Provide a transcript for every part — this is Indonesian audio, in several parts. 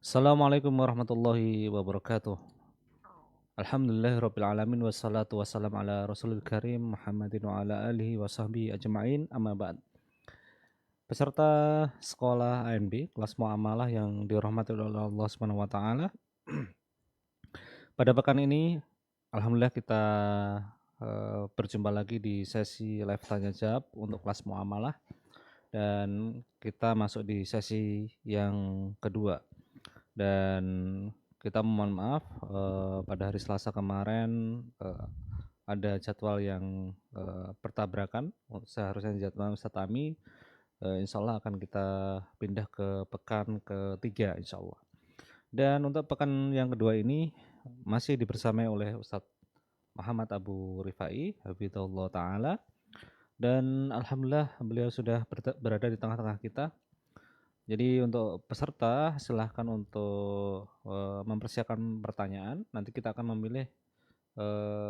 Assalamualaikum warahmatullahi wabarakatuh. Alhamdulillahirabbil alamin wassalatu wassalam ala rasulil karim Muhammadin wa ala alihi wa sahbihi ajma'in amma ba'd. Peserta sekolah ANB kelas muamalah yang dirahmati oleh Allah Subhanahu wa taala. Pada pekan ini alhamdulillah kita berjumpa lagi di sesi live tanya jawab untuk kelas muamalah dan kita masuk di sesi yang kedua. Dan kita mohon maaf pada hari Selasa kemarin ada jadwal yang bertabrakan. Seharusnya jadwal Ustadz Ami insya Allah akan kita pindah ke pekan ketiga insya Allah. Dan untuk pekan yang kedua ini masih dibersamai oleh Ustadz Muhammad Abu Rifai hafizahullah ta'ala. Dan alhamdulillah beliau sudah berada di tengah-tengah kita. Jadi untuk peserta silahkan untuk mempersiapkan pertanyaan. Nanti kita akan memilih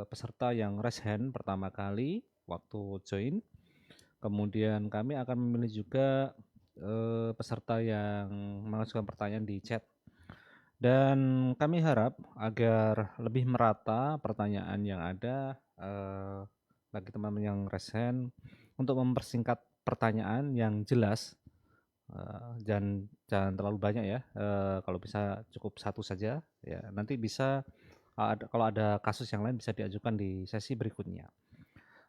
peserta yang raise hand pertama kali waktu join. Kemudian kami akan memilih juga peserta yang mengajukan pertanyaan di chat. Dan kami harap agar lebih merata pertanyaan yang ada bagi teman-teman yang raise hand untuk mempersingkat pertanyaan yang jelas. Jangan terlalu banyak ya, kalau bisa cukup satu saja ya. Nanti bisa kalau ada kasus yang lain bisa diajukan di sesi berikutnya.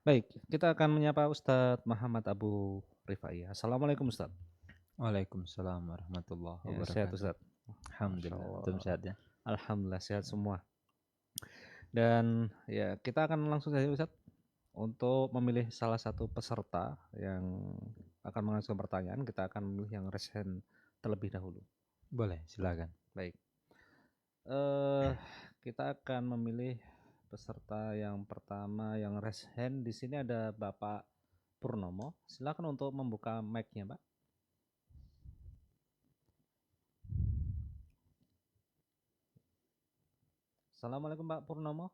Baik, kita akan menyapa Ustadz Muhammad Abu Rifai. Assalamualaikum Ustadz. Waalaikumsalam warahmatullahi Ya, wabarakatuh. sehat Ustadz. Alhamdulillah, antum sehat ya? Alhamdulillah sehat semua. Dan ya kita akan langsung saja Ustadz untuk memilih salah satu peserta yang akan mengajukan pertanyaan. Kita akan memilih yang raise hand terlebih dahulu. Boleh, silakan. Baik. Kita akan memilih peserta yang pertama yang raise hand. Di sini ada Bapak Purnomo. Silakan untuk membuka mic-nya, Pak. Assalamualaikum Pak Purnomo.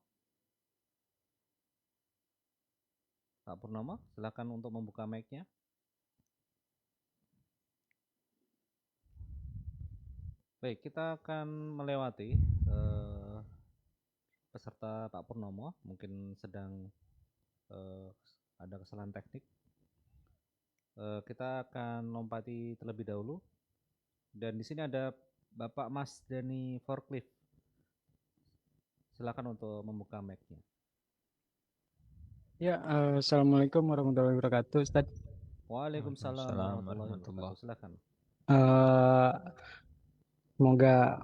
Pak Purnomo, silakan untuk membuka mic-nya. Baik, kita akan melewati peserta Pak Purnomo. Mungkin sedang ada kesalahan teknik. Kita akan lompati terlebih dahulu. Dan di sini ada Bapak Mas Dani Forklift. Silakan untuk membuka mic-nya. Ya, assalamualaikum warahmatullahi wabarakatuh, Ustadz. Waalaikumsalam warahmatullahi wabarakatuh. Silakan. Semoga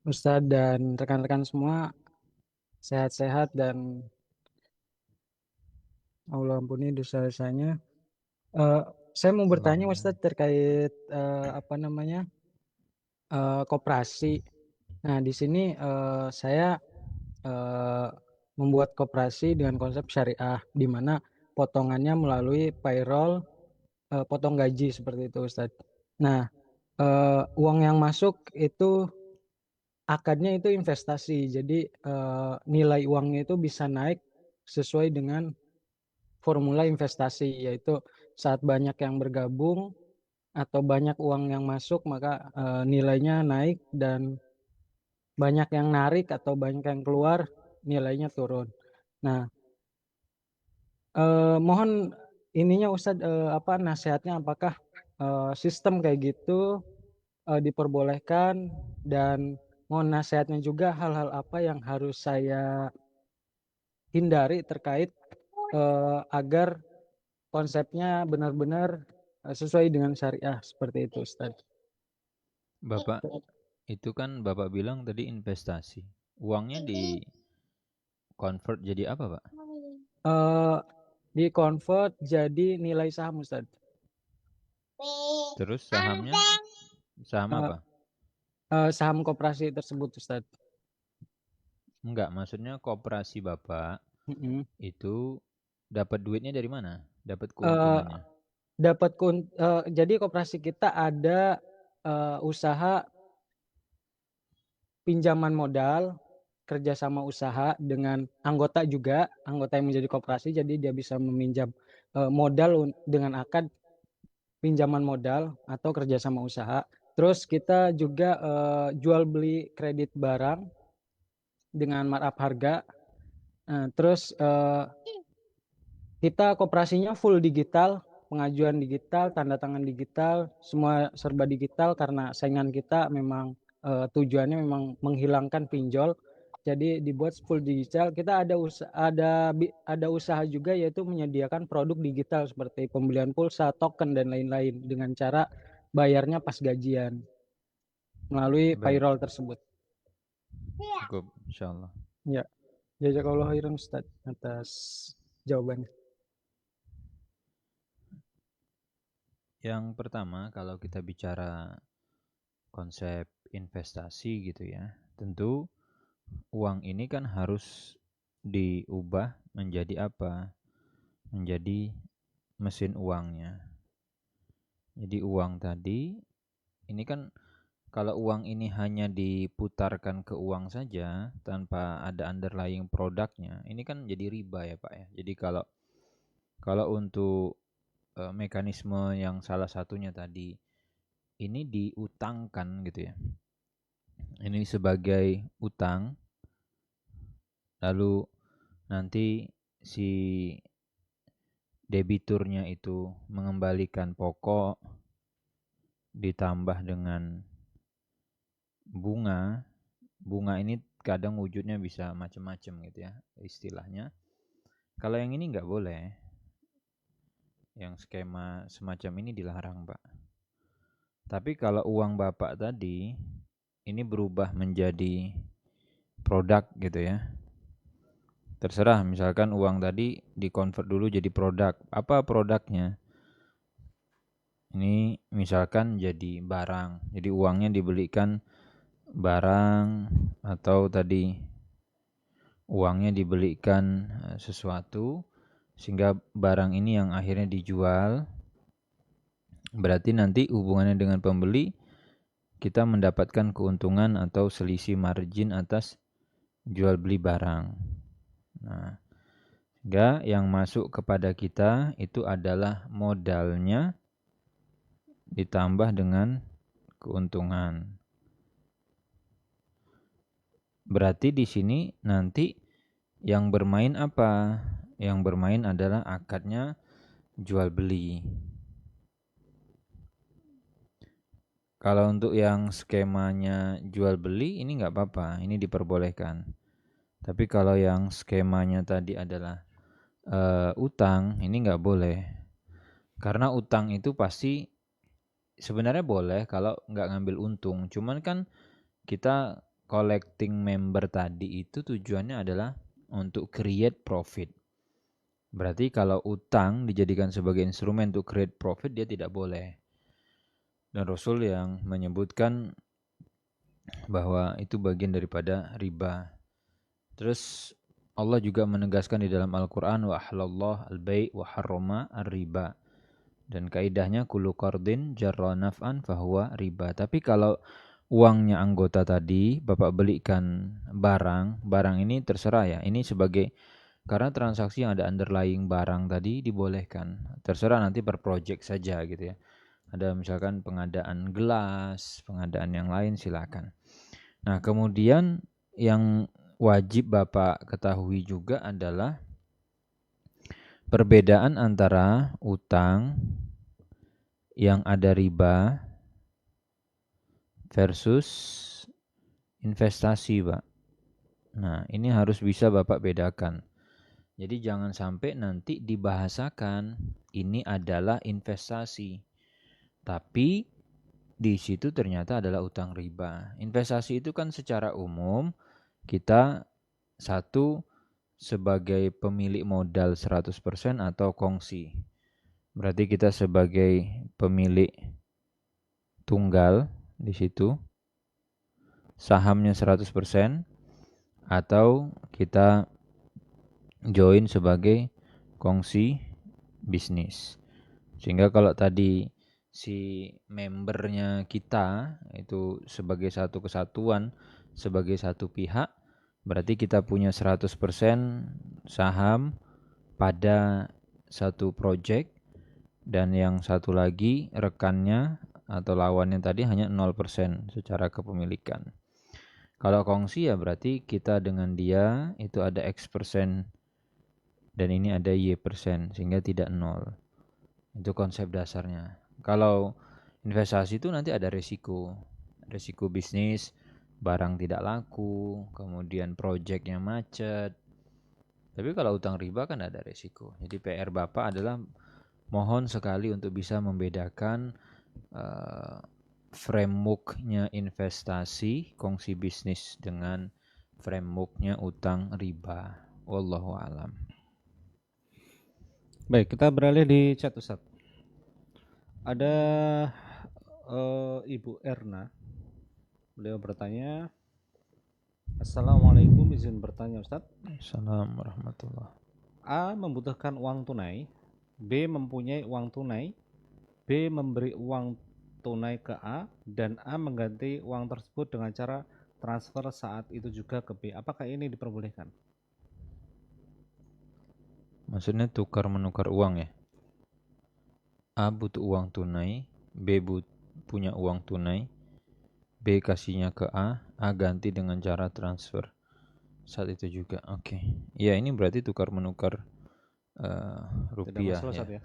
Ustadz dan rekan-rekan semua sehat-sehat dan Allah ampuni dosa-dosanya. Saya mau bertanya Ustadz terkait koperasi. Nah, di sini saya membuat koperasi dengan konsep syariah, di mana potongannya melalui payroll, potong gaji seperti itu, Ustadz. Nah, uang yang masuk itu akadnya itu investasi, jadi nilai uangnya itu bisa naik sesuai dengan formula investasi, yaitu saat banyak yang bergabung atau banyak uang yang masuk maka nilainya naik, dan banyak yang narik atau banyak yang keluar nilainya turun. Nah, mohon ininya Ustadz, nasihatnya, apakah sistem kayak gitu diperbolehkan, dan mohon nasihatnya juga hal-hal apa yang harus saya hindari terkait agar konsepnya benar-benar sesuai dengan syariah seperti itu, Ustadz. Bapak, itu kan Bapak bilang tadi investasi. Uangnya di convert jadi apa, Pak? Di convert jadi nilai saham, Ustadz. Terus sahamnya saham apa? Saham koperasi tersebut, Ustadz. Enggak, maksudnya koperasi Bapak itu dapat duitnya dari mana? Dapat keuntungannya? Jadi koperasi kita ada usaha pinjaman modal, kerjasama usaha dengan anggota juga, anggota yang menjadi koperasi, jadi dia bisa meminjam modal dengan akad pinjaman modal atau kerjasama usaha. Terus kita juga jual beli kredit barang dengan markup harga. Terus kita koperasinya full digital, pengajuan digital, tanda tangan digital, semua serba digital karena saingan kita memang tujuannya memang menghilangkan pinjol. Jadi dibuat full digital. Kita ada usaha juga, yaitu menyediakan produk digital seperti pembelian pulsa, token dan lain-lain dengan cara bayarnya pas gajian melalui Baik, payroll tersebut. cukup insyaallah. Ya, jazakallahu khairan Ustaz atas jawabannya. Yang pertama, kalau kita bicara konsep investasi gitu ya, tentu uang ini kan harus diubah menjadi apa? Menjadi mesin uangnya. Jadi uang tadi, ini kan kalau uang ini hanya diputarkan ke uang saja tanpa ada underlying produknya, ini kan jadi riba ya Pak ya. Jadi kalau untuk mekanisme yang salah satunya tadi ini diutangkan gitu ya. Ini sebagai utang, lalu nanti si debiturnya itu mengembalikan pokok ditambah dengan bunga. Bunga ini kadang wujudnya bisa macam-macam gitu ya istilahnya. Kalau yang ini nggak boleh. Yang skema semacam ini dilarang Pak. Tapi kalau uang Bapak tadi ini berubah menjadi produk gitu ya. Terserah, misalkan uang tadi dikonvert dulu jadi produk. Apa produknya? Ini misalkan jadi barang. Jadi uangnya dibelikan barang, atau tadi uangnya dibelikan sesuatu sehingga barang ini yang akhirnya dijual. Berarti nanti hubungannya dengan pembeli, kita mendapatkan keuntungan atau selisih margin atas jual beli barang. Nah, sehingga yang masuk kepada kita itu adalah modalnya ditambah dengan keuntungan. Berarti di sini nanti yang bermain apa? Yang bermain adalah akadnya jual beli. Kalau untuk yang skemanya jual beli ini nggak apa-apa, ini diperbolehkan. Tapi kalau yang skemanya tadi adalah utang, ini nggak boleh. Karena utang itu pasti sebenarnya boleh kalau nggak ngambil untung. Cuman kan kita collecting member tadi itu tujuannya adalah untuk create profit. Berarti kalau utang dijadikan sebagai instrumen untuk create profit, dia tidak boleh. Dan Rasul yang menyebutkan bahwa itu bagian daripada riba. Terus Allah juga menegaskan di dalam Al-Quran, wa ahlallah al-bay' wa harrama ar-riba. Dan kaidahnya kullu qardin jarra naf'an fahuwa riba. Tapi kalau uangnya anggota tadi Bapak belikan barang ini terserah ya. Ini sebagai, karena transaksi yang ada underlying barang tadi dibolehkan. Terserah nanti per project saja gitu ya. Ada misalkan pengadaan gelas, pengadaan yang lain silakan. Nah, kemudian yang wajib Bapak ketahui juga adalah perbedaan antara utang yang ada riba versus investasi, Pak. Nah, ini harus bisa Bapak bedakan. Jadi jangan sampai nanti dibahasakan ini adalah investasi, tapi di situ ternyata adalah utang riba. Investasi itu kan secara umum kita satu sebagai pemilik modal 100% atau kongsi. Berarti kita sebagai pemilik tunggal di situ, sahamnya 100%, atau kita join sebagai kongsi bisnis. Sehingga kalau tadi si membernya kita itu sebagai satu kesatuan, sebagai satu pihak, berarti kita punya 100% saham pada satu project, dan yang satu lagi rekannya atau lawannya tadi hanya 0% secara kepemilikan. Kalau kongsi ya berarti kita dengan dia itu ada X% dan ini ada Y% sehingga tidak 0. Itu konsep dasarnya. Kalau investasi itu nanti ada risiko bisnis, barang tidak laku, kemudian proyeknya macet. Tapi kalau utang riba kan ada risiko. Jadi PR Bapak adalah mohon sekali untuk bisa membedakan frameworknya investasi, kongsi bisnis dengan frameworknya utang riba. Wallahu alam. Baik, kita beralih di chat Ustaz. Ada Ibu Erna. Beliau bertanya, Assalamualaikum, izin bertanya Ustaz. Assalamualaikum warahmatullahi. A membutuhkan uang tunai, B mempunyai uang tunai, B memberi uang tunai ke A, dan A mengganti uang tersebut dengan cara transfer saat itu juga ke B. Apakah ini diperbolehkan? Maksudnya tukar menukar uang ya? A butuh uang tunai, B punya uang tunai, B kasihnya ke A ganti dengan cara transfer saat itu juga. Oke. Ya ini berarti tukar menukar rupiah ya.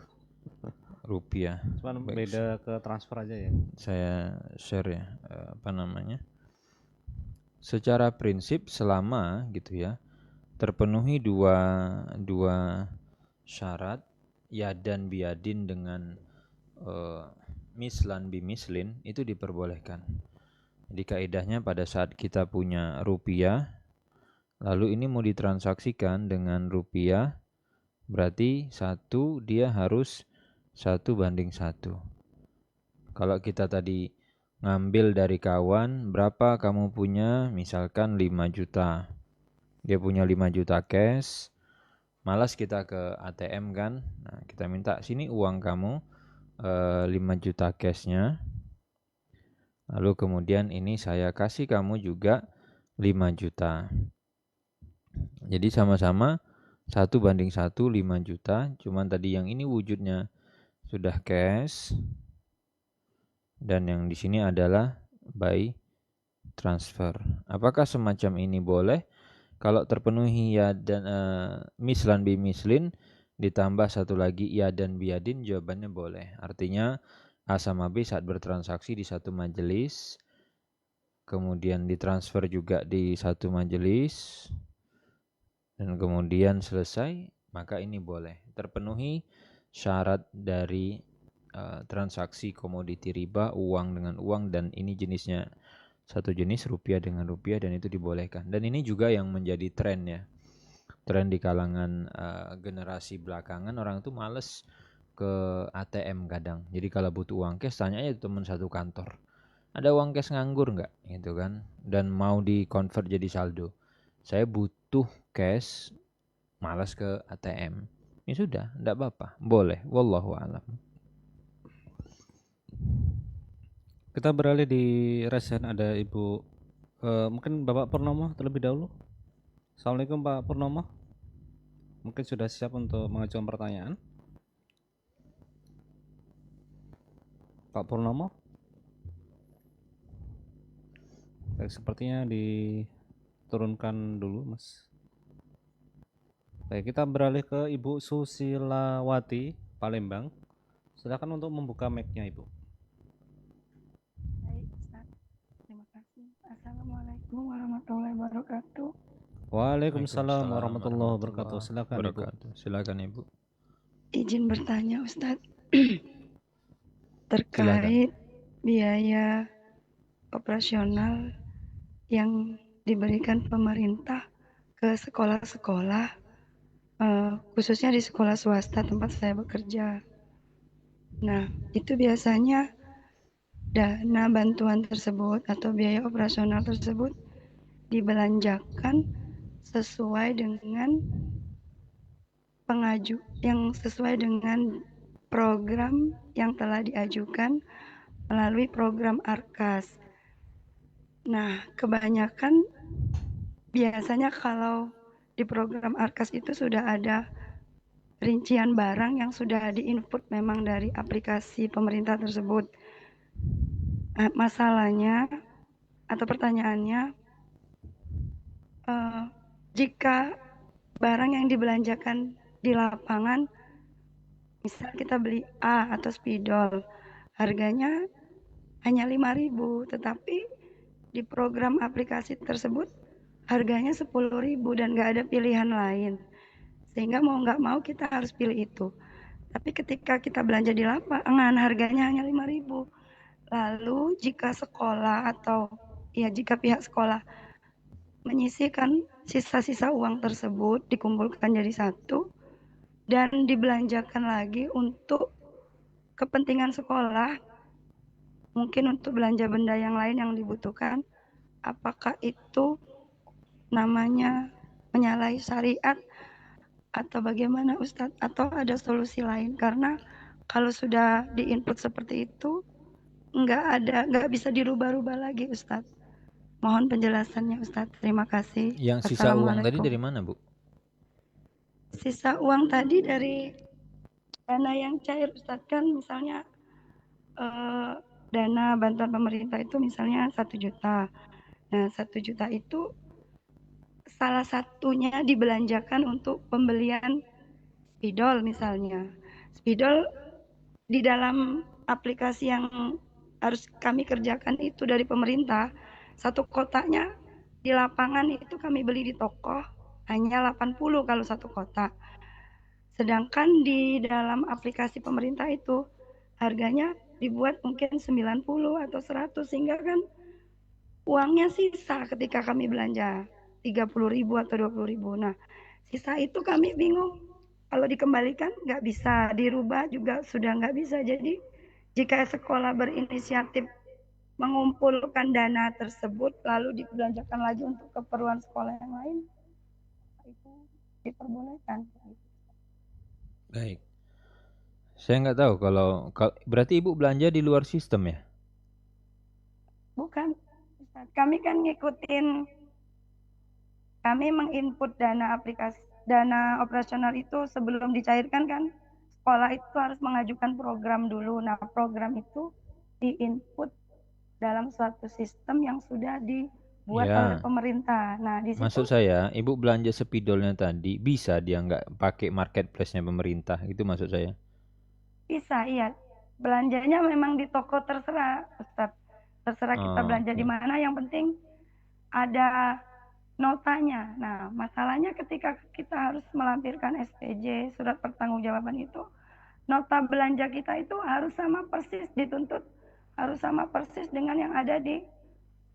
Rupiah. Cuman beda ke transfer aja ya. Saya share ya secara prinsip selama gitu ya terpenuhi dua syarat ya dan biadin dengan mislan bimislin itu diperbolehkan. Jadi kaidahnya pada saat kita punya rupiah lalu ini mau ditransaksikan dengan rupiah berarti dia harus 1:1. Kalau kita tadi ngambil dari kawan, berapa kamu punya? Misalkan 5 juta. Dia punya 5 juta cash. Malas kita ke ATM kan. Nah, kita minta sini uang kamu 5 juta cashnya. Lalu kemudian ini saya kasih kamu juga 5 juta. Jadi sama-sama 1:1 5 juta. Cuman tadi yang ini wujudnya sudah cash. Dan yang di sini adalah by transfer. Apakah semacam ini boleh? Kalau terpenuhi ya dan mislan bimislin ditambah satu lagi ya dan biadin, jawabannya boleh. Artinya A sama B saat bertransaksi di satu majelis, kemudian ditransfer juga di satu majelis, dan kemudian selesai, maka ini boleh. Terpenuhi syarat dari transaksi komoditi riba, uang dengan uang, dan ini jenisnya satu jenis rupiah dengan rupiah dan itu dibolehkan. Dan ini juga yang menjadi tren ya. Tren di kalangan generasi belakangan, orang itu males ke ATM kadang. Jadi kalau butuh uang cash tanya aja teman satu kantor. Ada uang cash nganggur nggak gitu kan? Dan mau di convert jadi saldo. Saya butuh cash, malas ke ATM. Ya sudah, enggak apa-apa. Boleh, wallahu alam. Kita beralih di resen, ada Ibu mungkin Bapak Purnomo terlebih dahulu. Assalamualaikum Pak Purnomo. Mungkin sudah siap untuk mengajukan pertanyaan. Pak Purnomo. Baik, sepertinya diturunkan dulu Mas. Baik, kita beralih ke Ibu Susilawati Palembang. Silakan untuk membuka mic-nya Ibu. Baik, Ustaz. Terima kasih. Assalamualaikum warahmatullahi wabarakatuh. Waalaikumsalam warahmatullahi wabarakatuh. Silakan Ibu. Silakan Ibu. Izin bertanya Ustaz terkait biaya operasional yang diberikan pemerintah ke sekolah-sekolah, khususnya di sekolah swasta tempat saya bekerja. Nah, itu biasanya dana bantuan tersebut atau biaya operasional tersebut dibelanjakan sesuai dengan sesuai dengan program yang telah diajukan melalui program ARKAS. Nah, kebanyakan biasanya kalau di program ARKAS itu sudah ada rincian barang yang sudah diinput memang dari aplikasi pemerintah tersebut. Masalahnya atau pertanyaannya, jika barang yang dibelanjakan di lapangan, misal kita beli A atau spidol, harganya hanya 5.000, tetapi di program aplikasi tersebut harganya 10.000 dan nggak ada pilihan lain. Sehingga mau nggak mau kita harus pilih itu. Tapi ketika kita belanja di lapangan harganya hanya 5.000. Lalu jika sekolah atau jika pihak sekolah menyisihkan sisa-sisa uang tersebut dikumpulkan jadi satu dan dibelanjakan lagi untuk kepentingan sekolah, mungkin untuk belanja benda yang lain yang dibutuhkan, apakah itu namanya menyalahi syariat atau bagaimana Ustadz? Atau ada solusi lain? Karena kalau sudah diinput seperti itu nggak bisa dirubah-rubah lagi Ustadz. Mohon penjelasannya Ustadz. Terima kasih. Yang sisa uang tadi Assalamualaikum. dari mana, Bu? Sisa uang tadi dari dana yang cair Ustadz, kan misalnya dana bantuan pemerintah itu misalnya 1 juta. Nah 1 juta itu salah satunya dibelanjakan untuk pembelian spidol misalnya. Spidol di dalam aplikasi yang harus kami kerjakan itu dari pemerintah, satu kotaknya di lapangan itu kami beli di toko hanya 80 kalau satu kotak. Sedangkan di dalam aplikasi pemerintah itu harganya dibuat mungkin 90 atau 100, sehingga kan uangnya sisa ketika kami belanja 30.000 atau 20.000. Nah, sisa itu kami bingung. Kalau dikembalikan nggak bisa, dirubah juga sudah nggak bisa. Jadi jika sekolah berinisiatif mengumpulkan dana tersebut lalu dibelanjakan lagi untuk keperluan sekolah yang lain, itu diperbolehkan. Baik. Saya nggak tahu kalau berarti Ibu belanja di luar sistem ya? Bukan, kami kan kami menginput dana aplikasi, dana operasional itu sebelum dicairkan kan sekolah itu harus mengajukan program dulu. Nah, program itu diinput dalam suatu sistem yang sudah dibuat oleh pemerintah. Nah, di situ Maksud saya, Ibu belanja spidolnya tadi bisa dia nggak pakai marketplace-nya pemerintah, itu maksud saya. bisa, iya. Belanjanya memang di toko terserah, Ustaz. Terserah kita belanja di mana, yang penting ada notanya. Nah, masalahnya ketika kita harus melampirkan SPJ, surat pertanggungjawaban itu, nota belanja kita itu harus sama persis dituntut, harus sama persis dengan yang ada di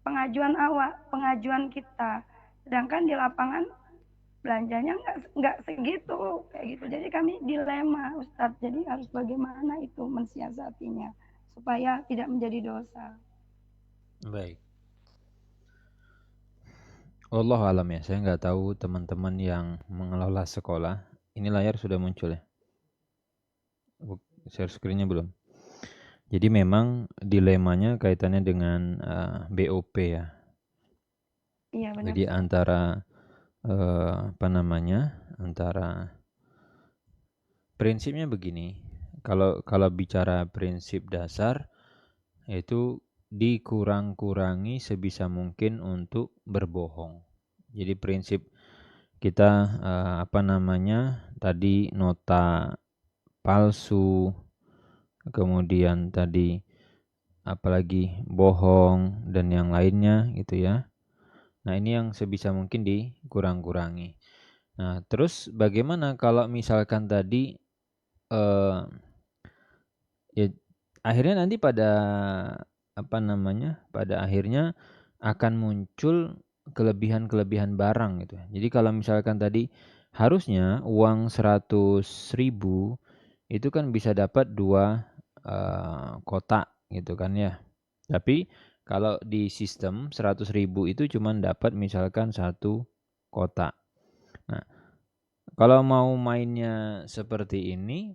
pengajuan kita. Sedangkan di lapangan belanjanya nggak segitu, kayak gitu. Jadi kami dilema, Ustadz. Jadi harus bagaimana itu mensiasatinya supaya tidak menjadi dosa. Baik. Wallahu alam ya, saya nggak tahu teman-teman yang mengelola sekolah. Ini layar sudah muncul ya? Share screen-nya belum? Jadi memang dilemanya kaitannya dengan BOP ya. Iya benar. Jadi antara antara prinsipnya begini. Kalau bicara prinsip dasar, yaitu dikurang-kurangi sebisa mungkin untuk berbohong. Jadi prinsip kita tadi nota palsu, kemudian tadi apalagi bohong dan yang lainnya gitu ya. Nah, ini yang sebisa mungkin dikurang-kurangi. Nah, terus bagaimana kalau misalkan tadi ya akhirnya nanti pada akhirnya akan muncul kelebihan-kelebihan barang gitu. Jadi kalau misalkan tadi harusnya uang 100.000 itu kan bisa dapat 2 kotak gitu kan ya. Tapi kalau di sistem 100.000 itu cuma dapat misalkan 1 kotak. Nah, kalau mau mainnya seperti ini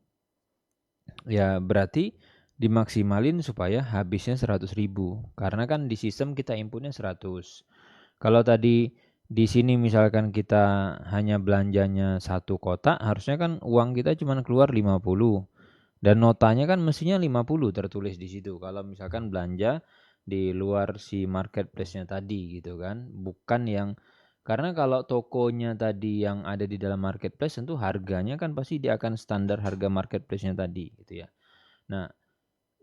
ya berarti dimaksimalin supaya habisnya 100.000. Karena kan di sistem kita inputnya 100. Kalau tadi di sini misalkan kita hanya belanjanya 1 kotak, harusnya kan uang kita cuma keluar 50. Dan notanya kan mestinya 50 tertulis di situ. Kalau misalkan belanja di luar si marketplace-nya tadi gitu kan. Bukan yang karena kalau tokonya tadi yang ada di dalam marketplace tentu harganya kan pasti dia akan standar harga marketplace-nya tadi gitu ya. Nah,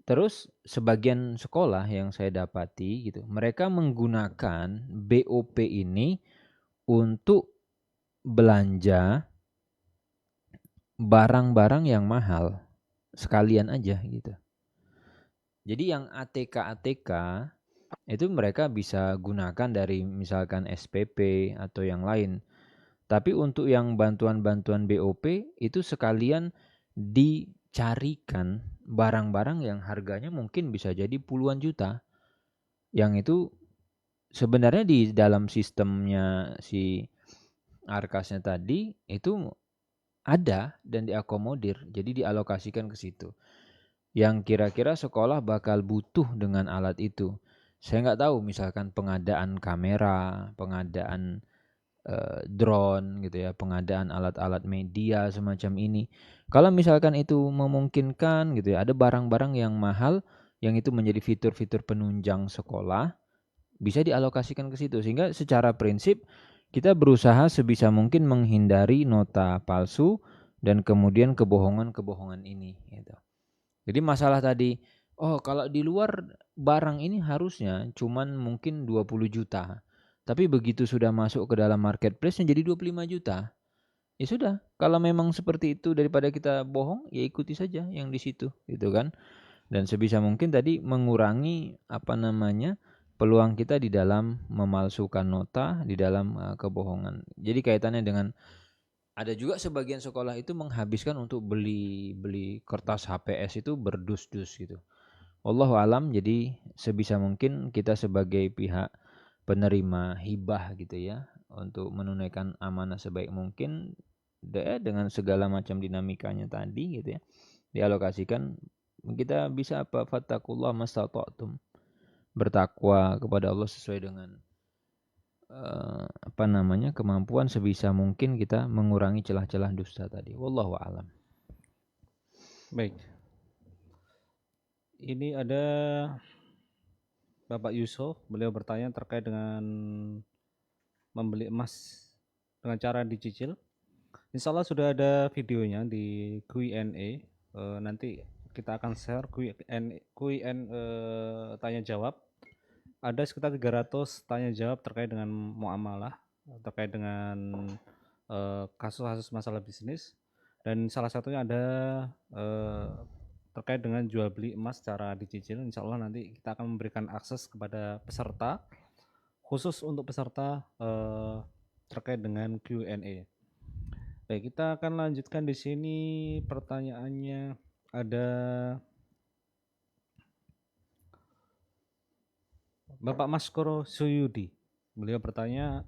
terus sebagian sekolah yang saya dapati gitu, mereka menggunakan BOP ini untuk belanja barang-barang yang mahal sekalian aja gitu. Jadi yang ATK itu mereka bisa gunakan dari misalkan SPP atau yang lain. Tapi untuk yang bantuan-bantuan BOP itu sekalian dicarikan barang-barang yang harganya mungkin bisa jadi puluhan juta. Yang itu sebenarnya di dalam sistemnya si Arkasnya tadi itu ada dan diakomodir. Jadi dialokasikan ke situ. Yang kira-kira sekolah bakal butuh dengan alat itu. Saya nggak tahu misalkan pengadaan kamera, pengadaan drone gitu ya, pengadaan alat-alat media semacam ini. Kalau misalkan itu memungkinkan gitu ya, ada barang-barang yang mahal yang itu menjadi fitur-fitur penunjang sekolah, bisa dialokasikan ke situ. Sehingga secara prinsip kita berusaha sebisa mungkin menghindari nota palsu dan kemudian kebohongan-kebohongan ini gitu. Jadi masalah tadi, oh kalau di luar barang ini harusnya cuman mungkin 20 juta. Tapi begitu sudah masuk ke dalam marketplace jadi 25 juta. Ya sudah, kalau memang seperti itu daripada kita bohong, ya ikuti saja yang di situ, gitu kan. Dan sebisa mungkin tadi mengurangi peluang kita di dalam memalsukan nota, di dalam kebohongan. Jadi kaitannya dengan ada juga sebagian sekolah itu menghabiskan untuk beli kertas HPS itu berdus-dus gitu. Wallahu alam, jadi sebisa mungkin kita sebagai pihak penerima hibah gitu ya untuk menunaikan amanah sebaik mungkin dengan segala macam dinamikanya tadi gitu ya, dialokasikan. Kita bisa apa, fattakullah mastata'tum, bertakwa kepada Allah sesuai dengan kemampuan sebisa mungkin kita mengurangi celah-celah dusta tadi. Wallahu alam. Baik. Ini ada Bapak Yusuf, beliau bertanya terkait dengan membeli emas dengan cara dicicil. Insya Allah sudah ada videonya di Q&A. Nanti kita akan share Q&A tanya jawab. Ada sekitar 300 tanya jawab terkait dengan muamalah, terkait dengan kasus-kasus masalah bisnis, dan salah satunya ada terkait dengan jual beli emas secara dicicil. Insya Allah nanti kita akan memberikan akses kepada peserta, khusus untuk peserta terkait dengan Q&A. Baik, kita akan lanjutkan di sini pertanyaannya. Ada Bapak Maskoro Suyudi. Beliau bertanya,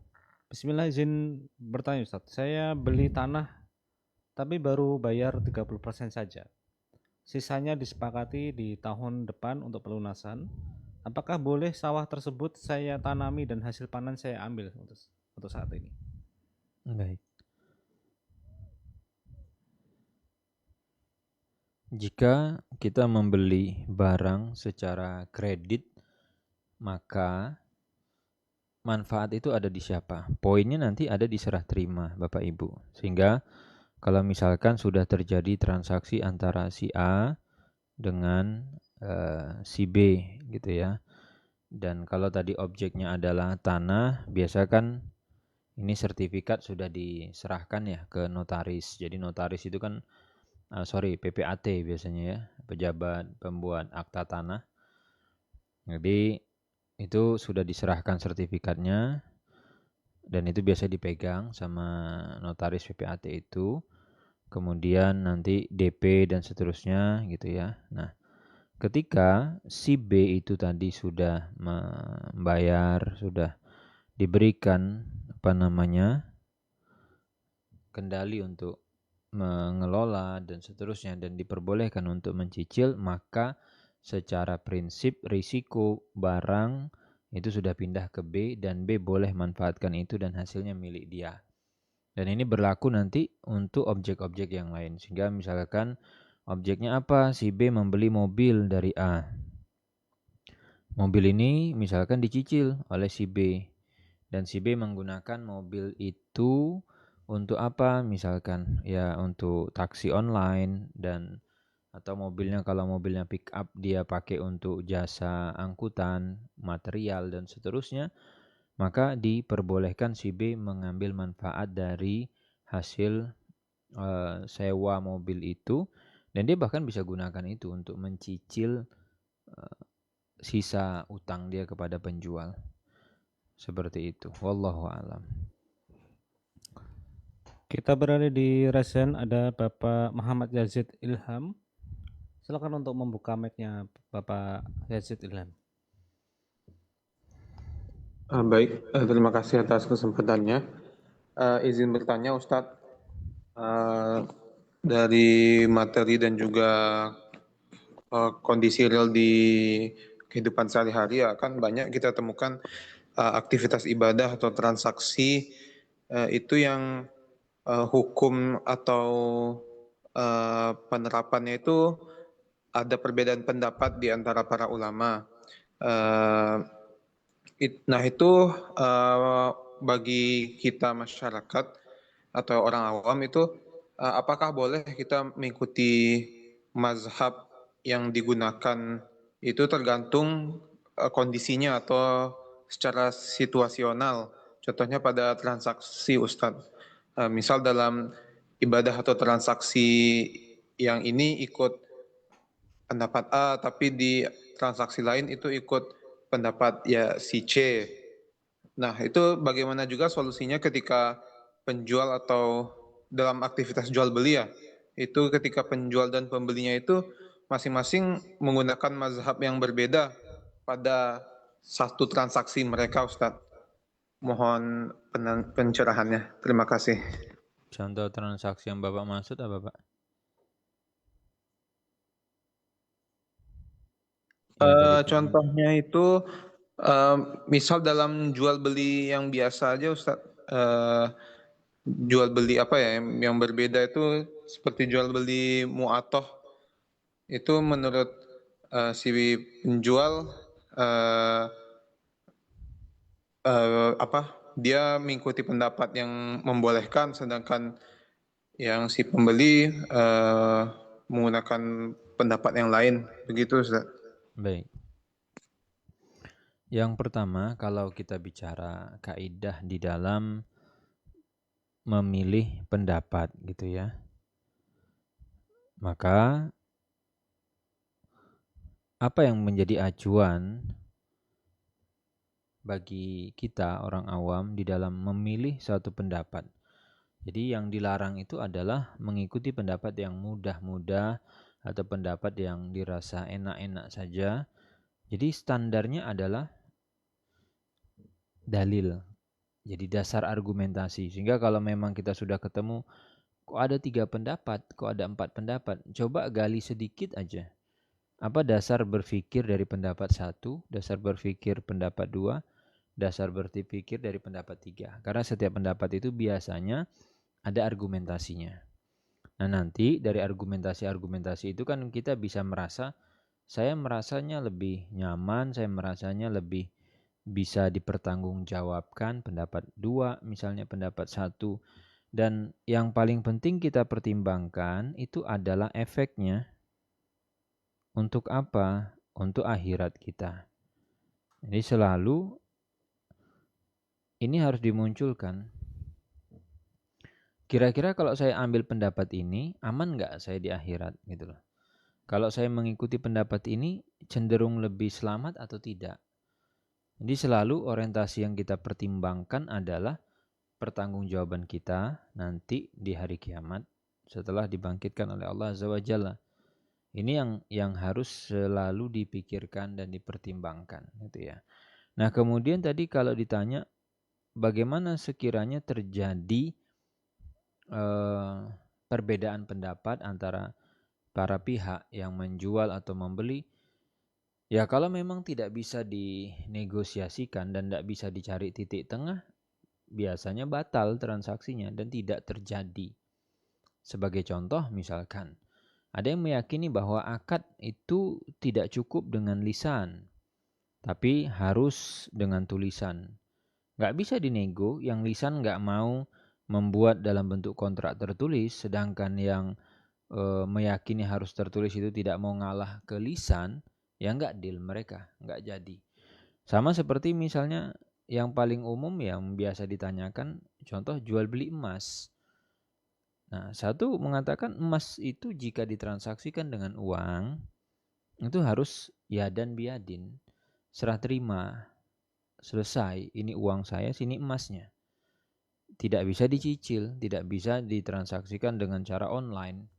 Bismillah, izin bertanya Ustaz. Saya beli tanah tapi baru bayar 30% saja. Sisanya disepakati di tahun depan untuk pelunasan. Apakah boleh sawah tersebut saya tanami dan hasil panen saya ambil untuk saat ini? Baik. Jika kita membeli barang secara kredit, maka manfaat itu ada di siapa? Poinnya nanti ada di serah terima Bapak Ibu. Sehingga kalau misalkan sudah terjadi transaksi antara si A dengan si B gitu ya. Dan kalau tadi objeknya adalah tanah, biasa kan ini sertifikat sudah diserahkan ya ke notaris. Jadi notaris itu kan PPAT biasanya ya, pejabat pembuat akta tanah. Jadi itu sudah diserahkan sertifikatnya dan itu biasa dipegang sama notaris PPAT itu. Kemudian nanti DP dan seterusnya gitu ya. Nah, ketika si B itu tadi sudah membayar, sudah diberikan kendali untuk mengelola dan seterusnya dan diperbolehkan untuk mencicil, maka secara prinsip risiko barang itu sudah pindah ke B dan B boleh manfaatkan itu dan hasilnya milik dia. Dan ini berlaku nanti untuk objek-objek yang lain. Sehingga misalkan objeknya apa? Si B membeli mobil dari A. Mobil ini misalkan dicicil oleh si B, dan si B menggunakan mobil itu untuk apa? Misalkan ya untuk taksi online, dan atau mobilnya, kalau mobilnya pick up dia pakai untuk jasa angkutan, material dan seterusnya, maka diperbolehkan si B mengambil manfaat dari hasil sewa mobil itu, dan dia bahkan bisa gunakan itu untuk mencicil sisa utang dia kepada penjual. Seperti itu. Wallahu a'lam. Kita berada di Resen, ada Bapak Muhammad Yazid Ilham. Silakan untuk membuka mic-nya Bapak Yazid Ilham. Baik, terima kasih atas kesempatannya. Izin bertanya Ustadz, dari materi dan juga kondisi real di kehidupan sehari-hari ya kan banyak kita temukan aktivitas ibadah atau transaksi itu yang hukum atau penerapannya itu ada perbedaan pendapat di antara para ulama. Nah itu bagi kita masyarakat atau orang awam itu apakah boleh kita mengikuti mazhab yang digunakan itu tergantung kondisinya atau secara situasional. Contohnya pada transaksi Ustadz. Misal dalam ibadah atau transaksi yang ini ikut pendapat A, tapi di transaksi lain itu ikut pendapat ya si C. Nah, itu bagaimana juga solusinya ketika penjual atau dalam aktivitas jual beli ya, itu ketika penjual dan pembelinya itu masing-masing menggunakan mazhab yang berbeda pada satu transaksi mereka, Ustadz. Mohon pencerahannya. Terima kasih. Contoh transaksi yang Bapak maksud apa, Pak? Contohnya itu misal dalam jual beli yang biasa aja Ustadz, jual beli apa ya yang berbeda itu seperti jual beli mu'atoh itu menurut si penjual dia mengikuti pendapat yang membolehkan, sedangkan yang si pembeli menggunakan pendapat yang lain, begitu Ustaz. Baik. Yang pertama, kalau kita bicara kaidah di dalam memilih pendapat gitu ya, maka apa yang menjadi acuan bagi kita orang awam di dalam memilih suatu pendapat? Jadi yang dilarang itu adalah mengikuti pendapat yang mudah-mudah atau pendapat yang dirasa enak-enak saja. Jadi standarnya adalah dalil. Jadi dasar argumentasi. Sehingga kalau memang kita sudah ketemu, kok ada 3 pendapat, kok ada 4 pendapat, coba gali sedikit aja. Apa dasar berpikir dari pendapat 1, dasar berpikir pendapat 2, dasar berpikir dari pendapat 3. Karena setiap pendapat itu biasanya ada argumentasinya. Nah nanti dari argumentasi-argumentasi itu kan kita bisa merasa, saya merasanya lebih nyaman, saya merasanya lebih bisa dipertanggungjawabkan pendapat 2, misalnya pendapat 1. Dan yang paling penting kita pertimbangkan itu adalah efeknya. Untuk apa? Untuk akhirat kita. Jadi selalu ini harus dimunculkan. Kira-kira kalau saya ambil pendapat ini, aman nggak saya di akhirat gitu loh. Kalau saya mengikuti pendapat ini, cenderung lebih selamat atau tidak? Jadi selalu orientasi yang kita pertimbangkan adalah pertanggungjawaban kita nanti di hari kiamat setelah dibangkitkan oleh Allah Azza wa Jalla. Ini yang harus selalu dipikirkan dan dipertimbangkan gitu ya. Nah, kemudian tadi kalau ditanya bagaimana sekiranya terjadi perbedaan pendapat antara para pihak yang menjual atau membeli, ya kalau memang tidak bisa dinegosiasikan dan tidak bisa dicari titik tengah, biasanya batal transaksinya dan tidak terjadi. Sebagai contoh misalkan, ada yang meyakini bahwa akad itu tidak cukup dengan lisan. tapi harus dengan tulisan. Nggak bisa dinego, yang lisan nggak mau membuat dalam bentuk kontrak tertulis, sedangkan yang meyakini harus tertulis itu tidak mau ngalah ke lisan, ya nggak deal mereka, nggak jadi. Sama seperti misalnya yang paling umum yang biasa ditanyakan, contoh jual beli emas. Nah, satu mengatakan emas itu jika ditransaksikan dengan uang, itu harus yadan biadin, serah terima, selesai, ini uang saya, sini emasnya. Tidak bisa dicicil, tidak bisa ditransaksikan dengan cara online.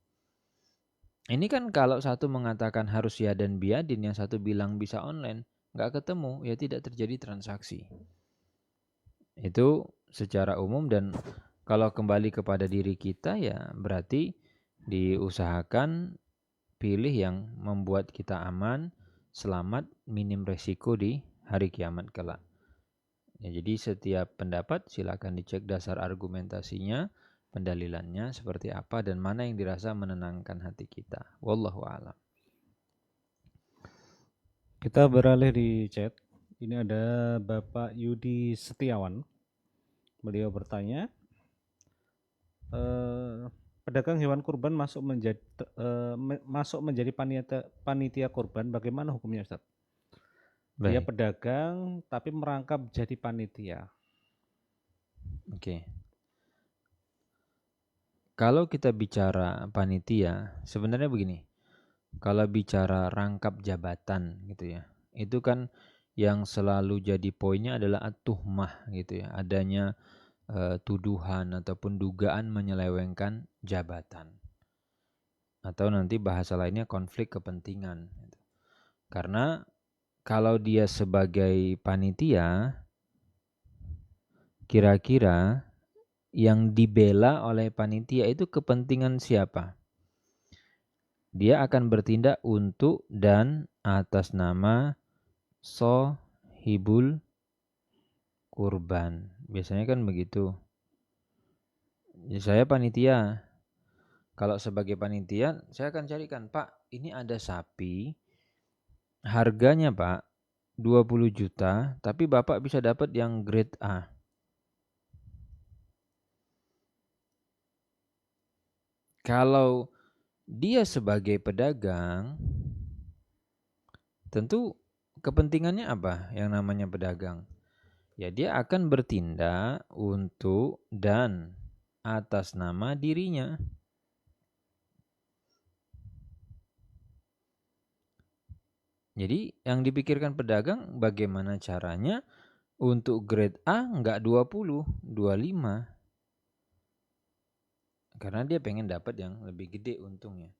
Ini kan kalau satu mengatakan harus yadan biadin, yang satu bilang bisa online, nggak ketemu, ya tidak terjadi transaksi. Itu secara umum, dan kalau kembali kepada diri kita ya berarti diusahakan pilih yang membuat kita aman, selamat, minim resiko di hari kiamat kelak. Ya, jadi setiap pendapat silakan dicek dasar argumentasinya, pendalilannya seperti apa, dan mana yang dirasa menenangkan hati kita. Wallahu a'lam. Kita beralih di chat. Ini ada Bapak Yudi Setiawan. Beliau bertanya, pedagang hewan kurban masuk menjadi panitia kurban, bagaimana hukumnya, Ustaz? Dia Baik. pedagang tapi merangkap jadi panitia. Oke. Kalau kita bicara panitia, sebenarnya begini. Kalau bicara rangkap jabatan gitu ya, itu kan yang selalu jadi poinnya adalah at-tuhmah gitu ya, adanya tuduhan ataupun dugaan menyelewengkan jabatan, atau nanti bahasa lainnya konflik kepentingan gitu. Karena kalau dia sebagai panitia, kira-kira yang dibela oleh panitia itu kepentingan siapa? Dia akan bertindak untuk dan atas nama sohibul kurban. Biasanya kan begitu. Ya, saya panitia. Kalau sebagai panitia, saya akan carikan, Pak, ini ada sapi. Harganya, Pak, 20 juta, tapi Bapak bisa dapat yang grade A. Kalau dia sebagai pedagang, tentu kepentingannya apa yang namanya pedagang? Ya, dia akan bertindak untuk dan atas nama dirinya. Jadi yang dipikirkan pedagang bagaimana caranya untuk grade A enggak 20, 25. Karena dia pengen dapat yang lebih gede untungnya.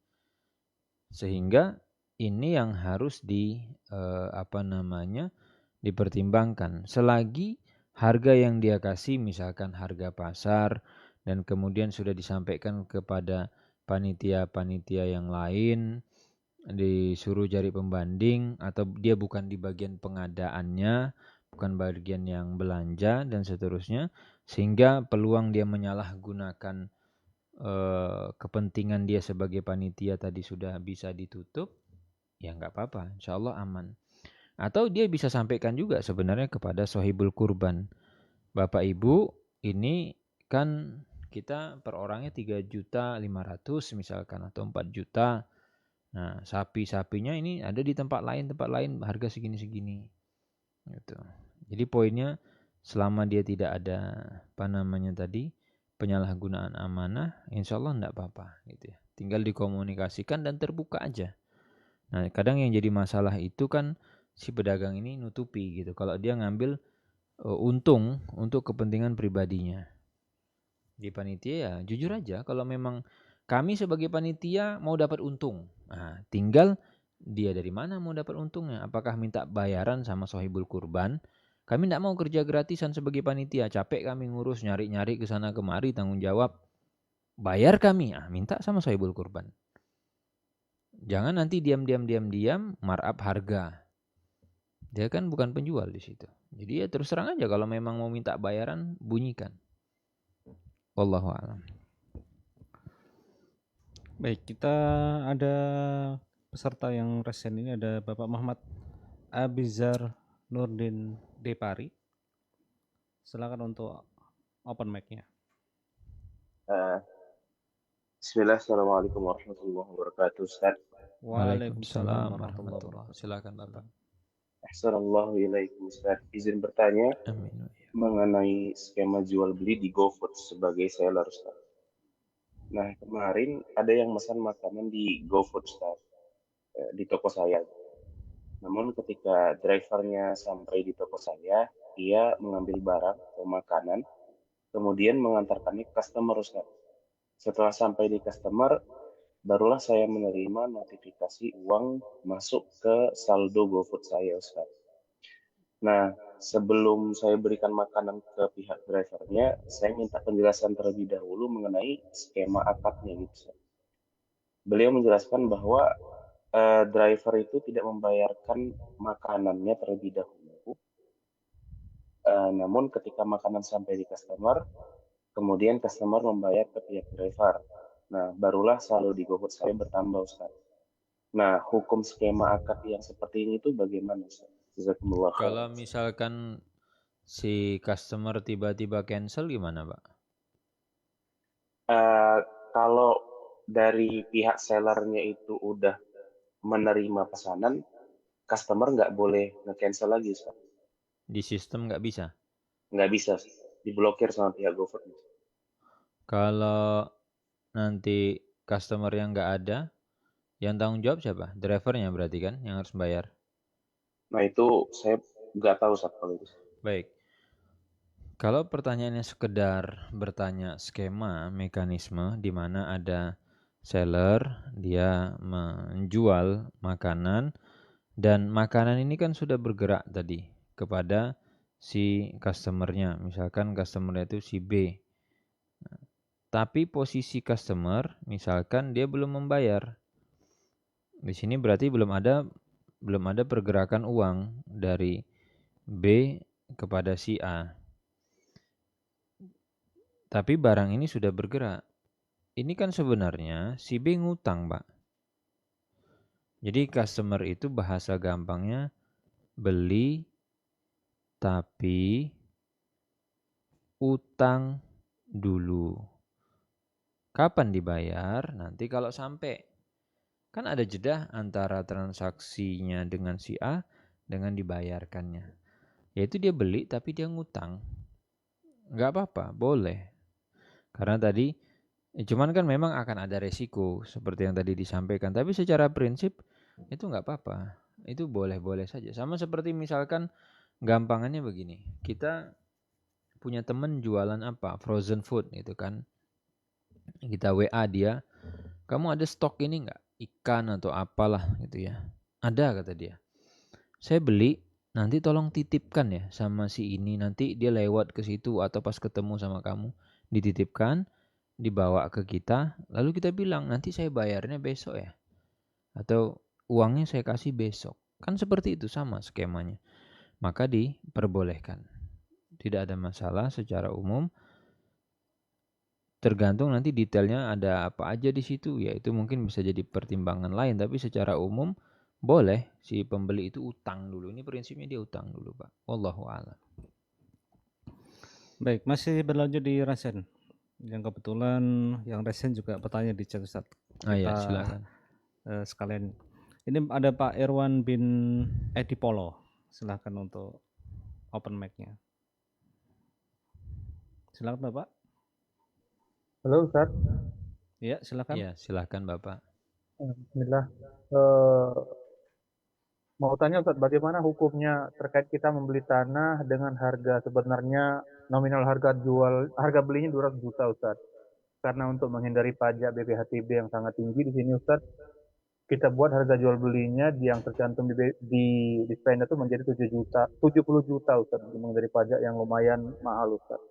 Sehingga ini yang harus dipertimbangkan. Selagi harga yang dia kasih misalkan harga pasar dan kemudian sudah disampaikan kepada panitia-panitia yang lain, disuruh cari pembanding, atau dia bukan di bagian pengadaannya, bukan bagian yang belanja dan seterusnya, sehingga peluang dia menyalahgunakan kepentingan dia sebagai panitia tadi sudah bisa ditutup, ya nggak apa-apa, insya Allah aman. Atau dia bisa sampaikan juga sebenarnya kepada sohibul kurban, Bapak Ibu, ini kan kita per orangnya 3.500.000 misalkan, atau 4 juta. Nah, sapi-sapinya ini ada di tempat lain harga segini-segini. Gitu. Jadi poinnya, selama dia tidak ada penyalahgunaan amanah, insya Allah enggak apa-apa gitu ya. Tinggal dikomunikasikan dan terbuka aja. Nah, kadang yang jadi masalah itu kan si pedagang ini nutupi gitu. Kalau dia ngambil untung untuk kepentingan pribadinya. Di panitia ya jujur aja, kalau memang kami sebagai panitia mau dapat untung. Nah, tinggal dia dari mana mau dapat untungnya. Apakah minta bayaran sama sohibul kurban? Kami tidak mau kerja gratisan sebagai panitia. Capek kami ngurus, nyari-nyari ke sana kemari, tanggung jawab. Bayar kami, minta sama sohibul kurban. Jangan nanti diam markup harga. Dia kan bukan penjual di situ. Jadi ya terus terang aja, kalau memang mau minta bayaran, bunyikan. Wallahu a'lam. Baik, kita ada peserta yang resen ini, ada Bapak Muhammad Abizar Nurdin Depari. Silakan untuk open mic-nya. Bismillah, Assalamualaikum warahmatullahi wabarakatuh, Ustaz. Waalaikumsalam warahmatullahi wabarakatuh. Silakan Bapak. Ahsanallahu ilaikum, Ustaz. Izin bertanya Amin. mengenai skema jual beli di GoFood sebagai seller, Ustaz. Nah, kemarin ada yang pesan makanan di GoFood, Ustaz, di toko saya. Namun ketika drivernya sampai di toko saya, dia mengambil barang atau makanan, kemudian mengantarkannya ke customer, Ustaz. Setelah sampai di customer, barulah saya menerima notifikasi uang masuk ke saldo GoFood saya, Ustaz. Nah, sebelum saya berikan makanan ke pihak drivernya, saya minta penjelasan terlebih dahulu mengenai skema akadnya gitu, Ustaz. Beliau menjelaskan bahwa driver itu tidak membayarkan makanannya terlebih dahulu, namun ketika makanan sampai di customer, kemudian customer membayar ke pihak driver. Nah, barulah saldo di GoFood saya bertambah, Ustaz. Nah, hukum skema akad yang seperti ini tuh bagaimana, Ustaz? Jazakumullah khair. Kalau misalkan si customer tiba-tiba cancel gimana, Pak? Kalau dari pihak sellernya itu udah menerima pesanan, customer nggak boleh nge-cancel lagi, Ustaz. Di sistem nggak bisa? Nggak bisa, diblokir sama pihak GoFood. Kalau nanti customer yang nggak ada, yang tanggung jawab siapa? Drivernya berarti kan yang harus bayar. Nah, itu saya nggak tahu, Ustaz, kalau itu. Baik. Kalau pertanyaannya sekedar bertanya skema, mekanisme di mana ada seller, dia menjual makanan dan makanan ini kan sudah bergerak tadi kepada si customernya. Misalkan customernya itu si B. Tapi posisi customer misalkan dia belum membayar. Di sini berarti belum ada pergerakan uang dari B kepada si A. Tapi barang ini sudah bergerak. Ini kan sebenarnya si B ngutang, Pak. Jadi customer itu bahasa gampangnya beli tapi utang dulu. Kapan dibayar? Nanti kalau sampai. Kan ada jeda antara transaksinya dengan si A dengan dibayarkannya. Yaitu dia beli tapi dia ngutang. Nggak apa-apa, boleh. Karena tadi, cuman kan memang akan ada resiko seperti yang tadi disampaikan. Tapi secara prinsip itu nggak apa-apa. Itu boleh-boleh saja. Sama seperti misalkan gampangannya begini. Kita punya teman jualan apa? Frozen food gitu kan. Kita WA dia, kamu ada stok ini nggak? Ikan atau apalah gitu ya. Ada kata dia. Saya beli, nanti tolong titipkan ya sama si ini. Nanti dia lewat ke situ atau pas ketemu sama kamu. Dititipkan, dibawa ke kita. Lalu kita bilang, nanti saya bayarnya besok ya. Atau uangnya saya kasih besok. Kan seperti itu sama skemanya. Maka diperbolehkan. Tidak ada masalah secara umum. Tergantung nanti detailnya ada apa aja di situ, ya itu mungkin bisa jadi pertimbangan lain, tapi secara umum boleh si pembeli itu utang dulu. Ini prinsipnya dia utang dulu, Pak. Wallahu a'lam. Baik, masih berlanjut di Rasen. Yang kebetulan yang Rasen juga bertanya di chat, Ustaz. Ya, Kita silakan. sekalian. Ini ada Pak Irwan bin Edipolo. Silakan untuk open mic-nya. Silakan Bapak. Halo Ustaz. Iya, silakan. Iya, silakan Bapak. Bismillah. Mau tanya Ustaz, bagaimana hukumnya terkait kita membeli tanah dengan harga sebenarnya nominal harga belinya 200 juta Ustaz. Karena untuk menghindari pajak BPHTB yang sangat tinggi di sini Ustaz, kita buat harga jual belinya yang tercantum di spenda itu menjadi 70 juta Ustaz, untuk menghindari pajak yang lumayan mahal Ustaz.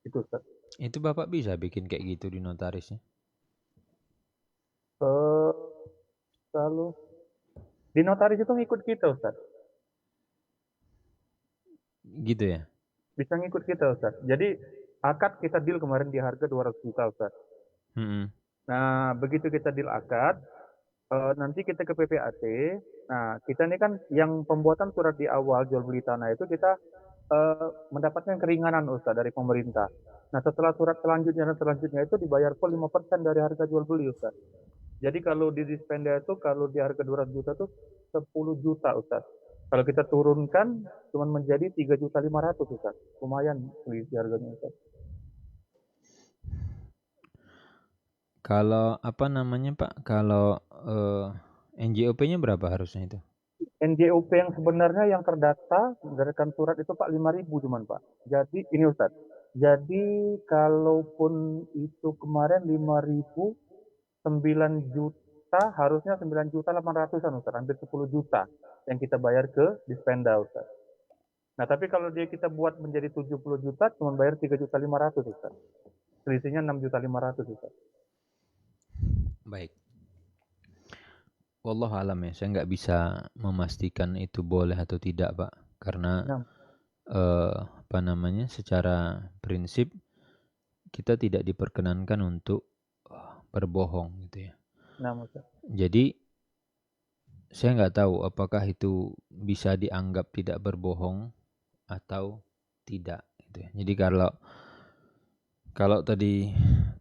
Itu Ustaz. Itu Bapak bisa bikin kayak gitu di notarisnya? Lalu di notaris itu ngikut kita Ustaz. Gitu ya? Bisa ngikut kita Ustaz. Jadi akad kita deal kemarin di harga 200 juta Ustaz. Nah begitu kita deal akad, nanti kita ke PPAT. Nah, kita ini kan yang pembuatan surat di awal jual beli tanah itu kita mendapatkan keringanan Ustaz dari pemerintah. Nah, setelah surat selanjutnya dan selanjutnya itu dibayar full 5% dari harga jual beli Ustaz. Jadi kalau di Dispenda itu kalau di harga 200 juta itu 10 juta Ustaz. Kalau kita turunkan cuma menjadi 3.500.000 Ustaz. Lumayan selisih harganya Ustaz. Kalau apa namanya Pak? Kalau NJOP-nya berapa harusnya itu? NJOP yang sebenarnya yang terdata berdasarkan surat itu Pak 5.000 cuman Pak. Jadi ini Ustaz. Jadi kalaupun itu kemarin 5.000 9 juta harusnya 9.800.000 Ustaz, hampir 10 juta yang kita bayar ke Dispenda Ustaz. Nah, tapi kalau kita buat menjadi 70 juta cuma bayar 3.500.000 Ustaz. Selisihnya 6.500.000 Ustaz. Baik. Wallahu alam ya, saya nggak bisa memastikan itu boleh atau tidak Pak, karena Nah, apa namanya, secara prinsip kita tidak diperkenankan untuk berbohong gitu ya. nah Ustaz. Jadi saya nggak tahu apakah itu bisa dianggap tidak berbohong atau tidak gitu ya. Jadi kalau tadi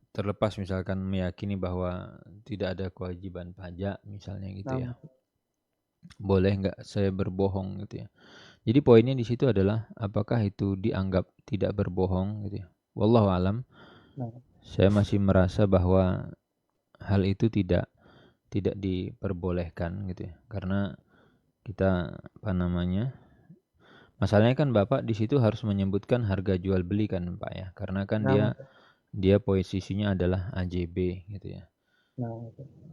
terlepas misalkan meyakini bahwa tidak ada kewajiban pajak misalnya gitu ya, boleh nggak saya berbohong gitu ya. Jadi poinnya di situ adalah apakah itu dianggap tidak berbohong gitu ya. Wallahu alam. Saya masih merasa bahwa hal itu tidak diperbolehkan gitu ya. Karena kita apa namanya? Masalahnya kan Bapak di situ harus menyebutkan harga jual beli kan Pak ya. Karena kan dia posisinya adalah AJB gitu ya.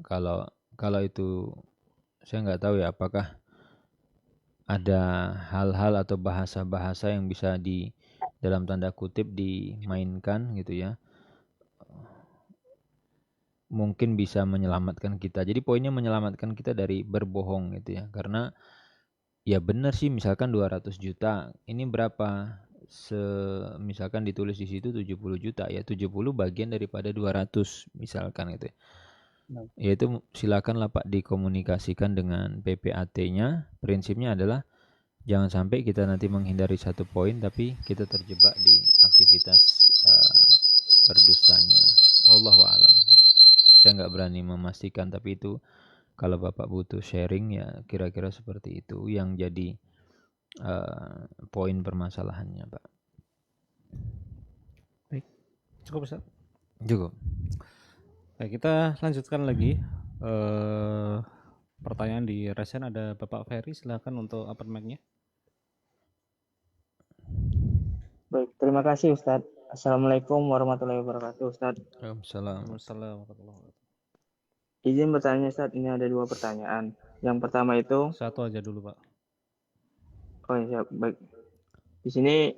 Kalau itu saya nggak tahu ya apakah ada hal-hal atau bahasa-bahasa yang bisa di dalam tanda kutip dimainkan gitu ya. Mungkin bisa menyelamatkan kita. Jadi poinnya menyelamatkan kita dari berbohong gitu ya. Karena ya benar sih misalkan 200 juta. Ini berapa? Misalkan ditulis di situ 70 juta ya. 70 bagian daripada 200 misalkan gitu ya. Ya itu silakanlah Pak dikomunikasikan dengan PPAT-nya. Prinsipnya adalah jangan sampai kita nanti menghindari satu poin tapi kita terjebak di aktivitas berdustanya. Wallahu a'lam. Saya nggak berani memastikan, tapi itu kalau Bapak butuh sharing ya kira-kira seperti itu yang jadi poin permasalahannya Pak. Baik, cukup Ustaz. Cukup. Baik, kita lanjutkan lagi. Pertanyaan di resen ada Bapak Ferry, silakan untuk open mic-nya. Baik, terima kasih Ustadz. Assalamualaikum warahmatullahi wabarakatuh Ustadz. Waalaikumsalam warahmatullahi wabarakatuh. Izin bertanya Ustadz, ini ada 2 pertanyaan. Yang pertama itu, Satu aja dulu Pak. oh ya baik. Di sini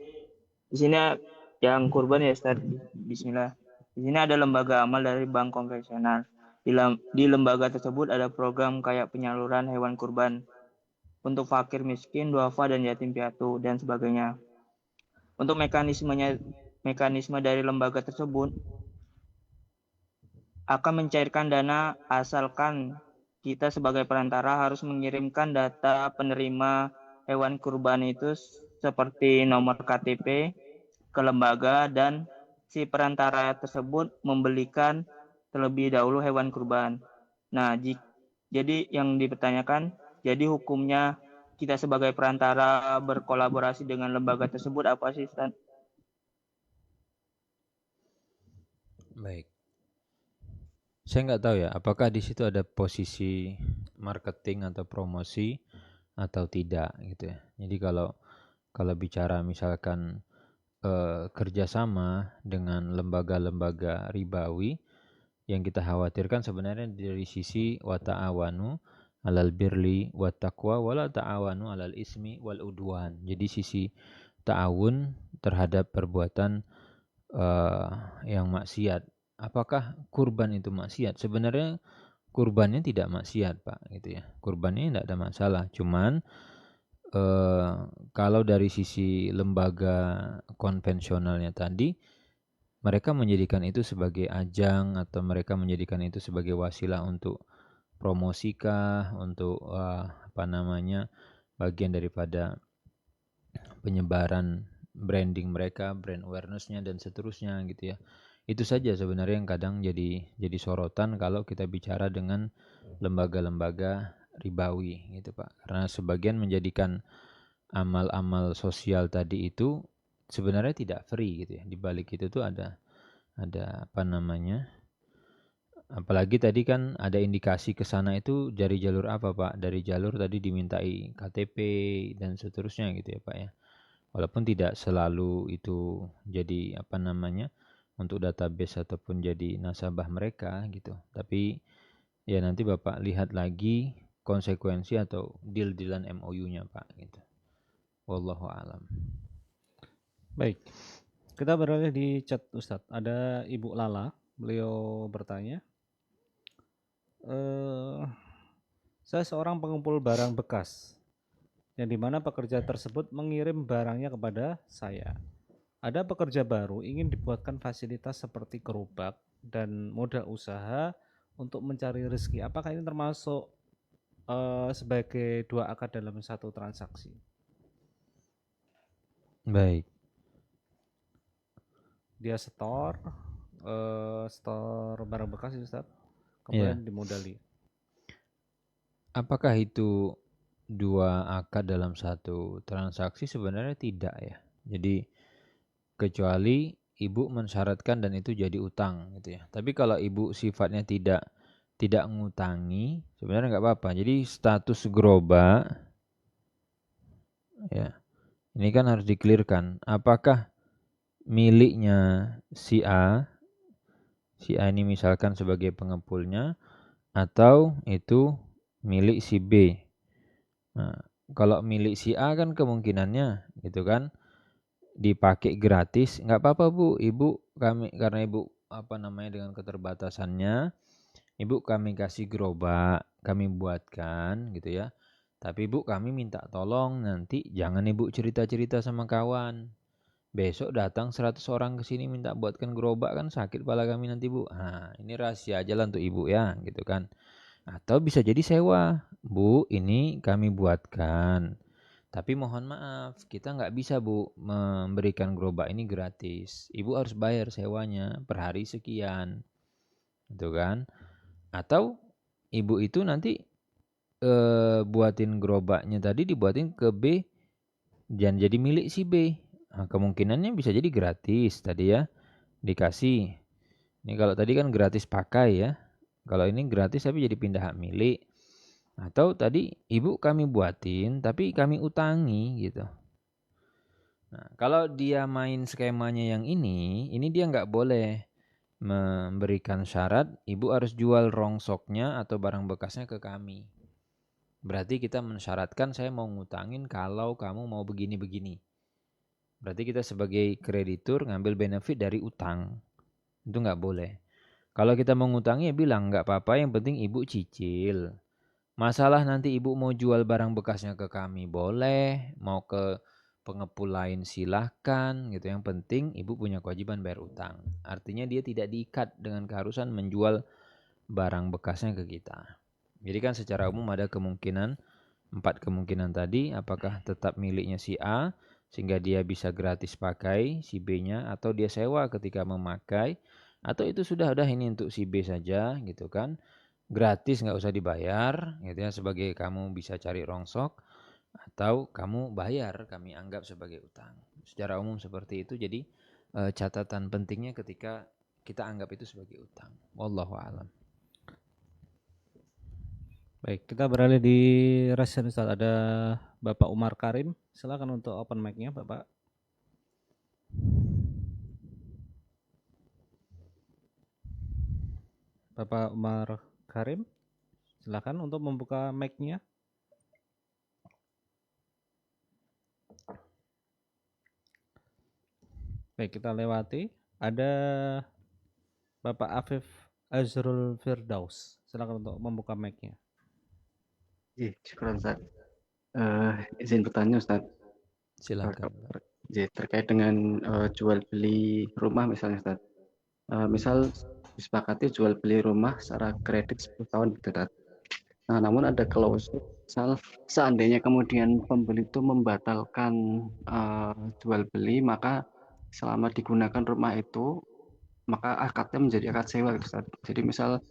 yang kurban ya Ustadz. Bismillah. Di sini ada lembaga amal dari bank konvensional. Di lembaga tersebut ada program kayak penyaluran hewan kurban untuk fakir miskin, duafa dan yatim piatu dan sebagainya. Untuk mekanisme dari lembaga tersebut akan mencairkan dana asalkan kita sebagai perantara harus mengirimkan data penerima hewan kurban itu seperti nomor KTP ke lembaga dan si perantara tersebut membelikan terlebih dahulu hewan kurban. Nah, jadi yang dipertanyakan, jadi hukumnya kita sebagai perantara berkolaborasi dengan lembaga tersebut apa sih Ustaz? Baik. Saya nggak tahu ya, apakah di situ ada posisi marketing atau promosi atau tidak gitu ya. Jadi kalau bicara misalkan kerjasama dengan lembaga-lembaga ribawi, yang kita khawatirkan sebenarnya dari sisi wa ta'awanu alal birri wa taqwa wala ta'awanu alal ismi wal udwan. Jadi sisi ta'awun terhadap perbuatan yang maksiat. Apakah kurban itu maksiat? Sebenarnya kurbannya tidak maksiat Pak gitu ya. Kurbannya tidak ada masalah. Cuman kalau dari sisi lembaga konvensionalnya tadi, mereka menjadikan itu sebagai ajang atau mereka menjadikan itu sebagai wasilah untuk promosikah, untuk bagian daripada penyebaran branding mereka, brand awareness-nya dan seterusnya gitu ya. Itu saja sebenarnya yang kadang jadi sorotan kalau kita bicara dengan lembaga-lembaga ribawi gitu Pak. Karena sebagian menjadikan amal-amal sosial tadi itu sebenarnya tidak free gitu ya. Di balik itu tuh ada apalagi tadi kan ada indikasi ke sana itu dari jalur apa Pak? Dari jalur tadi dimintai KTP dan seterusnya gitu ya Pak ya. Walaupun tidak selalu itu jadi untuk database ataupun jadi nasabah mereka gitu. Tapi ya nanti Bapak lihat lagi konsekuensi atau deal-dealan MOU-nya Pak gitu. Wallahu alam. Baik, kita beralih di chat Ustadz. Ada Ibu Lala, beliau bertanya, saya seorang pengumpul barang bekas, yang dimana pekerja tersebut mengirim barangnya kepada saya. Ada pekerja baru ingin dibuatkan fasilitas seperti gerobak dan modal usaha untuk mencari rezeki. Apakah ini termasuk sebagai dua akad dalam satu transaksi? Baik. Dia store barang bekas Ustaz, Iya. kemudian dimodali. Apakah itu dua akad dalam satu transaksi? Sebenarnya tidak ya. Jadi kecuali ibu mensyaratkan dan itu jadi utang gitu ya. Tapi kalau ibu sifatnya tidak ngutangi, sebenarnya nggak apa-apa. Jadi status gerobak ya. Ini kan harus dikelirkan. Apakah miliknya si A ini misalkan sebagai pengepulnya, atau itu milik si B. Nah, kalau milik si A kan kemungkinannya gitu kan dipakai gratis, nggak apa-apa Bu, karena ibu dengan keterbatasannya, ibu kami kasih gerobak, kami buatkan gitu ya. Tapi Bu kami minta tolong nanti jangan ibu cerita-cerita sama kawan. Besok datang 100 orang ke sini minta buatkan gerobak, kan sakit kepala kami nanti Bu. Nah, ini rahasia aja lah untuk ibu ya, gitu kan. Atau bisa jadi sewa. Bu, ini kami buatkan. Tapi mohon maaf, kita nggak bisa Bu memberikan gerobak ini gratis. Ibu harus bayar sewanya per hari sekian. Gitu kan. Atau ibu itu nanti buatin gerobaknya tadi dibuatin ke B dan jadi milik si B. Nah, kemungkinannya bisa jadi gratis tadi ya, dikasih. Ini kalau tadi kan gratis pakai ya. Kalau ini gratis tapi jadi pindah hak milik. Atau tadi ibu kami buatin tapi kami utangi gitu. Nah, kalau dia main skemanya yang ini dia nggak boleh memberikan syarat ibu harus jual rongsoknya atau barang bekasnya ke kami. Berarti kita mensyaratkan saya mau ngutangin kalau kamu mau begini-begini. Berarti kita sebagai kreditur ngambil benefit dari utang. Itu nggak boleh. Kalau kita mau ngutangi ya bilang nggak apa-apa, yang penting ibu cicil. Masalah nanti ibu mau jual barang bekasnya ke kami boleh, mau ke pengepul lain silahkan gitu. Yang penting ibu punya kewajiban bayar utang. Artinya dia tidak diikat dengan keharusan menjual barang bekasnya ke kita. Jadi kan secara umum ada 4 kemungkinan tadi, apakah tetap miliknya si A sehingga dia bisa gratis pakai si B-nya, atau dia sewa ketika memakai, atau itu sudah ini untuk si B saja gitu kan, gratis nggak usah dibayar gitu ya, sebagai kamu bisa cari rongsok, atau kamu bayar kami anggap sebagai utang. Secara umum seperti itu. Jadi catatan pentingnya ketika kita anggap itu sebagai utang. Wallahu a'lam. Baik, kita beralih di Rasian Ustaz. Ada Bapak Umar Karim. Silakan untuk open mic-nya, Bapak. Bapak Umar Karim, silakan untuk membuka mic-nya. Baik, kita lewati. Ada Bapak Afif Azrul Firdaus. Silakan untuk membuka mic-nya. Syukur Ustaz. Izin bertanya Ustaz. Silakan. Terkait dengan jual beli rumah misalnya Ustaz. Misal disepakati jual beli rumah secara kredit 10 tahun gitu Ustaz. Nah, namun ada klausul misal seandainya kemudian pembeli itu membatalkan jual beli, maka selama digunakan rumah itu maka akadnya menjadi akad sewa gitu, Ustaz. Jadi misal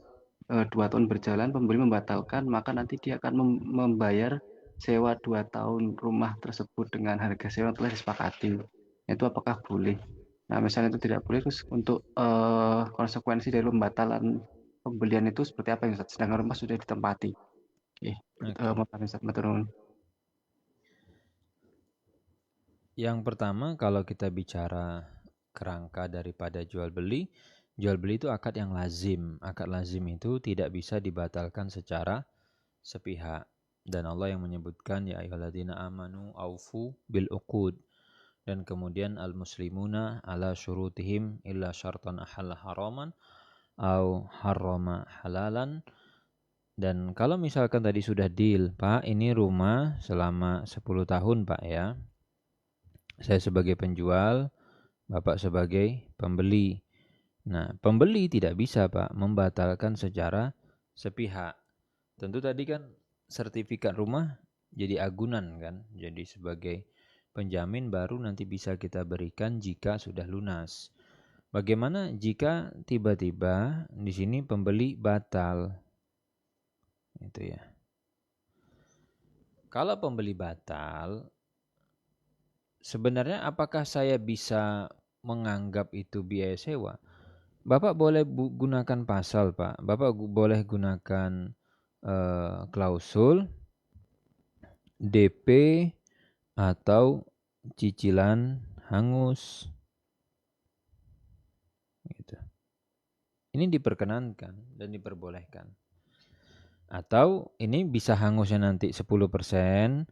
2 tahun berjalan pembeli membatalkan, maka nanti dia akan membayar sewa 2 tahun rumah tersebut dengan harga sewa yang telah disepakati. Itu apakah boleh? Nah, misalnya itu tidak boleh, terus untuk konsekuensi dari pembatalan pembelian itu seperti apa ya, Ustaz? Sedangkan rumah sudah ditempati. Oke. Ustaz, matur nuwun. Yang pertama, kalau kita bicara kerangka daripada jual beli itu akad yang lazim. Akad lazim itu tidak bisa dibatalkan secara sepihak. Dan Allah yang menyebutkan ya ayyuhalladzina amanu aufu bil uqud. Dan kemudian al muslimuna ala syurutihim illa syartan ahalla haraman au harrama halalan. Dan kalau misalkan tadi sudah deal, Pak, ini rumah selama 10 tahun, Pak ya. Saya sebagai penjual, Bapak sebagai pembeli. Nah, pembeli tidak bisa, Pak, membatalkan secara sepihak. Tentu tadi kan sertifikat rumah jadi agunan kan, jadi sebagai penjamin baru nanti bisa kita berikan jika sudah lunas. Bagaimana jika tiba-tiba di sini pembeli batal? Itu ya. Kalau pembeli batal, sebenarnya apakah saya bisa menganggap itu biaya sewa? Bapak boleh gunakan pasal, Pak. Bapak boleh gunakan klausul DP atau cicilan hangus. Gitu. Ini diperkenankan dan diperbolehkan. Atau ini bisa hangusnya nanti 10%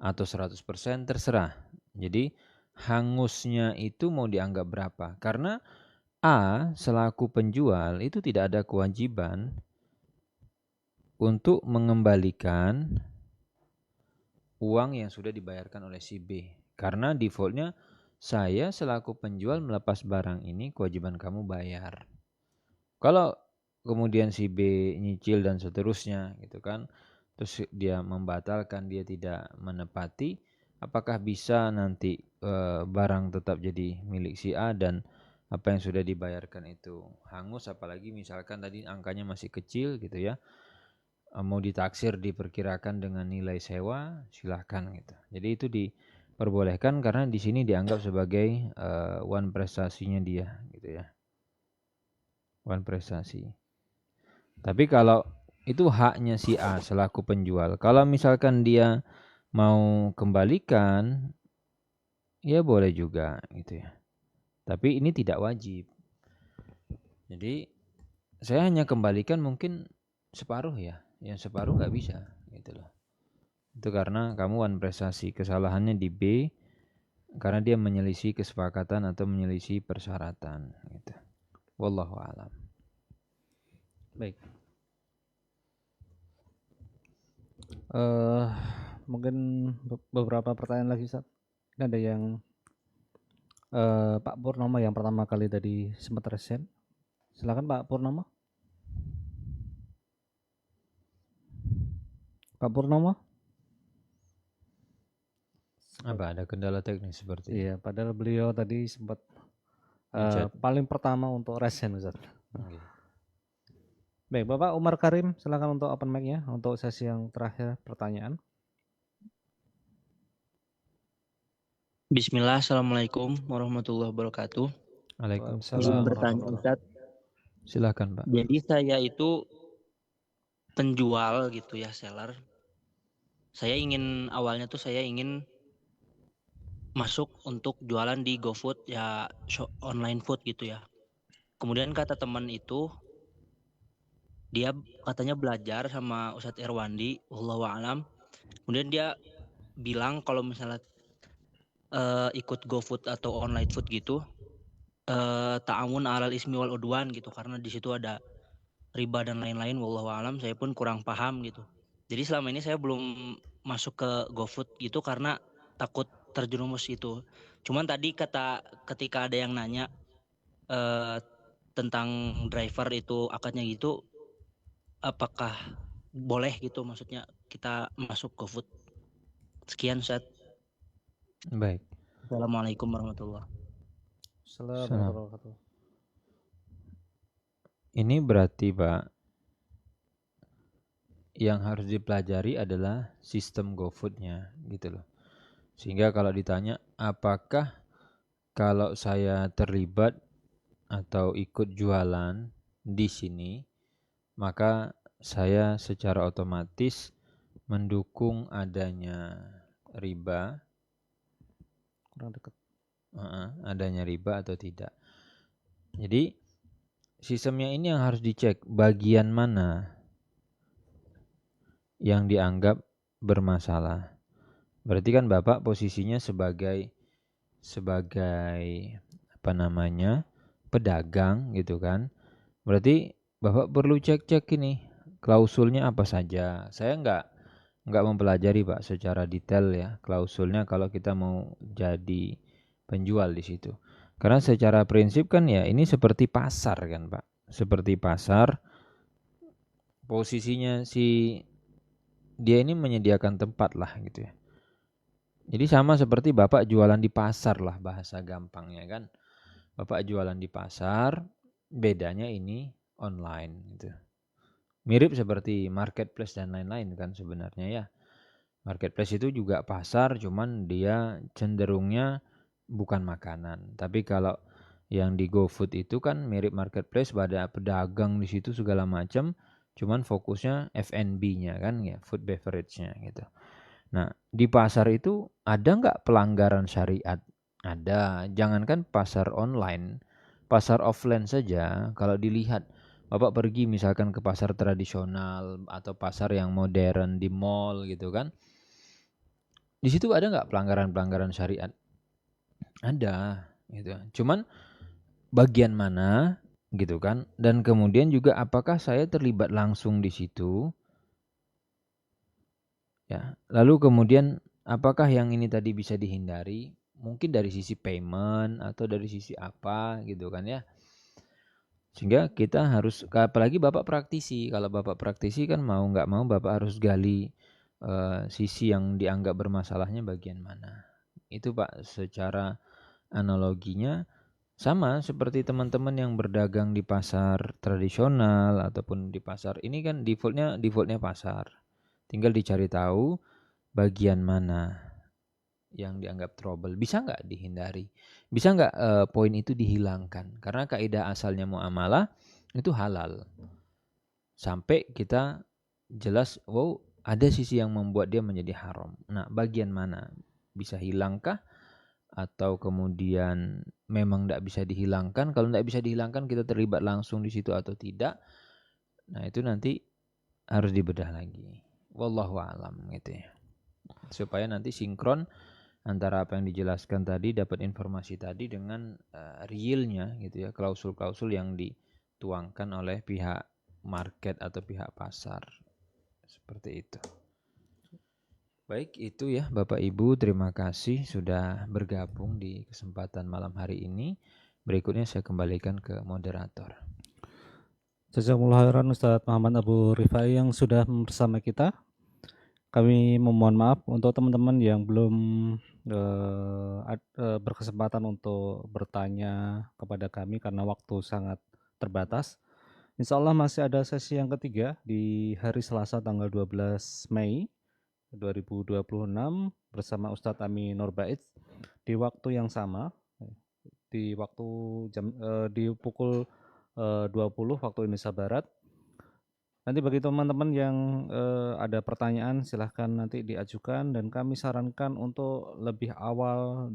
atau 100% terserah. Jadi hangusnya itu mau dianggap berapa? Karena A selaku penjual itu tidak ada kewajiban untuk mengembalikan uang yang sudah dibayarkan oleh si B. Karena defaultnya saya selaku penjual melepas barang ini kewajiban kamu bayar. Kalau kemudian si B nyicil dan seterusnya gitu kan, terus dia membatalkan, dia tidak menepati, apakah bisa nanti barang tetap jadi milik si A dan apa yang sudah dibayarkan itu hangus, apalagi misalkan tadi angkanya masih kecil gitu ya, mau ditaksir diperkirakan dengan nilai sewa silahkan gitu. Jadi itu diperbolehkan karena di sini dianggap sebagai one prestasinya dia gitu ya, one prestasi. Tapi kalau itu haknya si A selaku penjual, kalau misalkan dia mau kembalikan ya boleh juga gitu ya. Tapi ini tidak wajib. Jadi saya hanya kembalikan mungkin separuh ya, yang separuh nggak bisa gitu loh. Itu karena kamu one prestasi, kesalahannya di B karena dia menyelisih kesepakatan atau menyelisih persyaratan gitu. Wallahu a'lam. Baik. Mungkin beberapa pertanyaan lagi, Ustaz. Ini ada yang Pak Purnomo yang pertama kali tadi sempat resen. Silakan Pak Purnomo. Pak Purnomo. Apa ada kendala teknis seperti itu? Iya, padahal beliau tadi sempat paling pertama untuk resen, Ustaz. Okay. Baik, Bapak Umar Karim, silakan untuk open mic-nya untuk sesi yang terakhir pertanyaan. Bismillah, assalamualaikum warahmatullahi wabarakatuh. Waalaikumsalam. Bertanya, Ustaz. Silakan, Pak. Jadi saya itu penjual gitu ya, seller. Awalnya saya ingin masuk untuk jualan di GoFood ya, online food gitu ya. Kemudian kata teman itu, dia katanya belajar sama Ustadz Irwandi, wallahu a'lam. Kemudian dia bilang kalau misalnya ikut GoFood atau online food gitu, ta'awun alal ismi wal udwan gitu, karena di situ ada riba dan lain-lain, wallahu alam. Saya pun kurang paham gitu. Jadi selama ini saya belum masuk ke GoFood gitu karena takut terjerumus itu. Cuman tadi ketika ada yang nanya tentang driver itu akadnya gitu, apakah boleh gitu, maksudnya kita masuk GoFood. Sekian, Ustaz. Baik. Assalamualaikum warahmatullahi wabarakatuh. Assalamualaikum Salam. warahmatullahi wabarakatuh. Ini berarti Pak, yang harus dipelajari adalah sistem GoFood-nya gitu loh. Sehingga kalau ditanya apakah kalau saya terlibat atau ikut jualan di sini, maka saya secara otomatis mendukung adanya riba, Kurang dekat. adanya riba atau tidak. Jadi sistemnya ini yang harus dicek bagian mana yang dianggap bermasalah. Berarti kan Bapak posisinya sebagai pedagang gitu kan. Berarti Bapak perlu cek-cek ini klausulnya apa saja. Saya nggak mempelajari Pak secara detail ya klausulnya kalau kita mau jadi penjual di situ. Karena secara prinsip kan ya ini seperti pasar kan Pak. Seperti pasar, posisinya si dia ini menyediakan tempat lah gitu ya. Jadi sama seperti Bapak jualan di pasar lah bahasa gampangnya kan. Bapak jualan di pasar, bedanya ini online gitu. Mirip seperti marketplace dan lain-lain kan sebenarnya ya. Marketplace itu juga pasar, cuman dia cenderungnya bukan makanan. Tapi kalau yang di GoFood itu kan mirip marketplace, pada pedagang di situ segala macam, cuman fokusnya F&B-nya kan ya, food beverage-nya gitu. Nah, di pasar itu ada nggak pelanggaran syariat? Ada. Jangankan pasar online, pasar offline saja kalau dilihat. Bapak pergi misalkan ke pasar tradisional atau pasar yang modern di mall gitu kan. Di situ ada nggak pelanggaran-pelanggaran syariat? Ada gitu. Cuman bagian mana gitu kan? Dan kemudian juga apakah saya terlibat langsung di situ? Ya, lalu kemudian apakah yang ini tadi bisa dihindari? Mungkin dari sisi payment atau dari sisi apa gitu kan ya. Sehingga kita harus, apalagi Bapak praktisi. Kalau Bapak praktisi kan mau nggak mau Bapak harus gali sisi yang dianggap bermasalahnya bagian mana. Itu Pak secara analoginya sama seperti teman-teman yang berdagang di pasar tradisional ataupun di pasar ini kan defaultnya pasar. Tinggal dicari tahu bagian mana yang dianggap trouble. Bisa nggak dihindari? Bisa nggak poin itu dihilangkan? Karena kaidah asalnya muamalah itu halal. Sampai kita jelas, wow, ada sisi yang membuat dia menjadi haram. Nah, bagian mana? Bisa hilangkah? Atau kemudian memang tidak bisa dihilangkan? Kalau tidak bisa dihilangkan, kita terlibat langsung di situ atau tidak? Nah, itu nanti harus dibedah lagi. Wallahu a'lam gitu ya. Supaya nanti sinkron antara apa yang dijelaskan tadi, dapat informasi tadi dengan realnya gitu ya, klausul-klausul yang dituangkan oleh pihak market atau pihak pasar. Seperti itu. Baik, itu ya Bapak Ibu, terima kasih sudah bergabung di kesempatan malam hari ini. Berikutnya saya kembalikan ke moderator. Jazakumullah khairan Ustadz Muhammad Abu Rifai yang sudah bersama kita. Kami memohon maaf untuk teman-teman yang belum berkesempatan untuk bertanya kepada kami karena waktu sangat terbatas. Insya Allah masih ada sesi yang ketiga di hari Selasa tanggal 12 Mei 2026 bersama Ustadz Ami Nurbait di waktu yang sama, di waktu di pukul 20 waktu Indonesia Barat. Nanti bagi teman-teman yang ada pertanyaan silahkan nanti diajukan, dan kami sarankan untuk lebih awal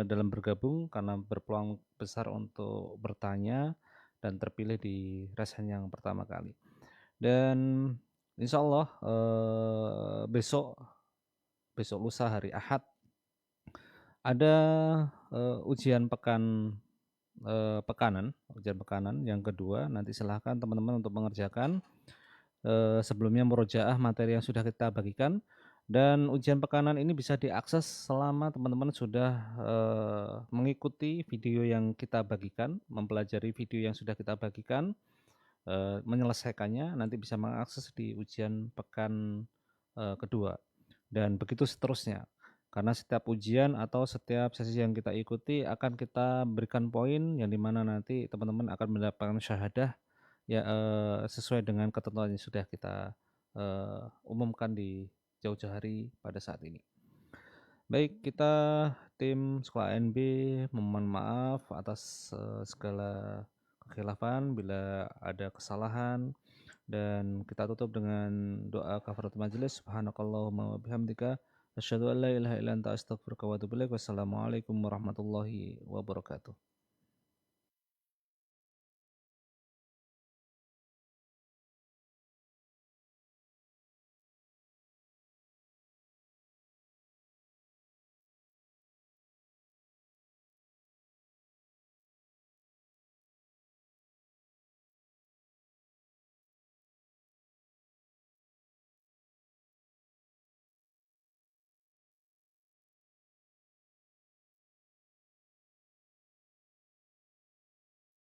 dalam bergabung karena berpeluang besar untuk bertanya dan terpilih di resen yang pertama kali. Dan insya Allah besok lusa hari Ahad ada ujian pekanan yang kedua. Nanti silahkan teman-teman untuk mengerjakan. Sebelumnya murojaah materi yang sudah kita bagikan, dan ujian pekanan ini bisa diakses selama teman-teman sudah mengikuti video yang kita bagikan, mempelajari video yang sudah kita bagikan, menyelesaikannya nanti bisa mengakses di ujian pekan kedua dan begitu seterusnya. Karena setiap ujian atau setiap sesi yang kita ikuti akan kita berikan poin yang dimana nanti teman-teman akan mendapatkan syahadah ya sesuai dengan ketentuan yang sudah kita umumkan di jauh-jauh hari pada saat ini. Baik, kita tim sekolah ANB memohon maaf atas segala kekhilafan bila ada kesalahan dan kita tutup dengan doa kafaratul majelis. Subhanakallahumma wa bihamdika asyhadu an la ilaha illa anta astaghfiruka wa atubu ilaik. Wassalamualaikum warahmatullahi wabarakatuh.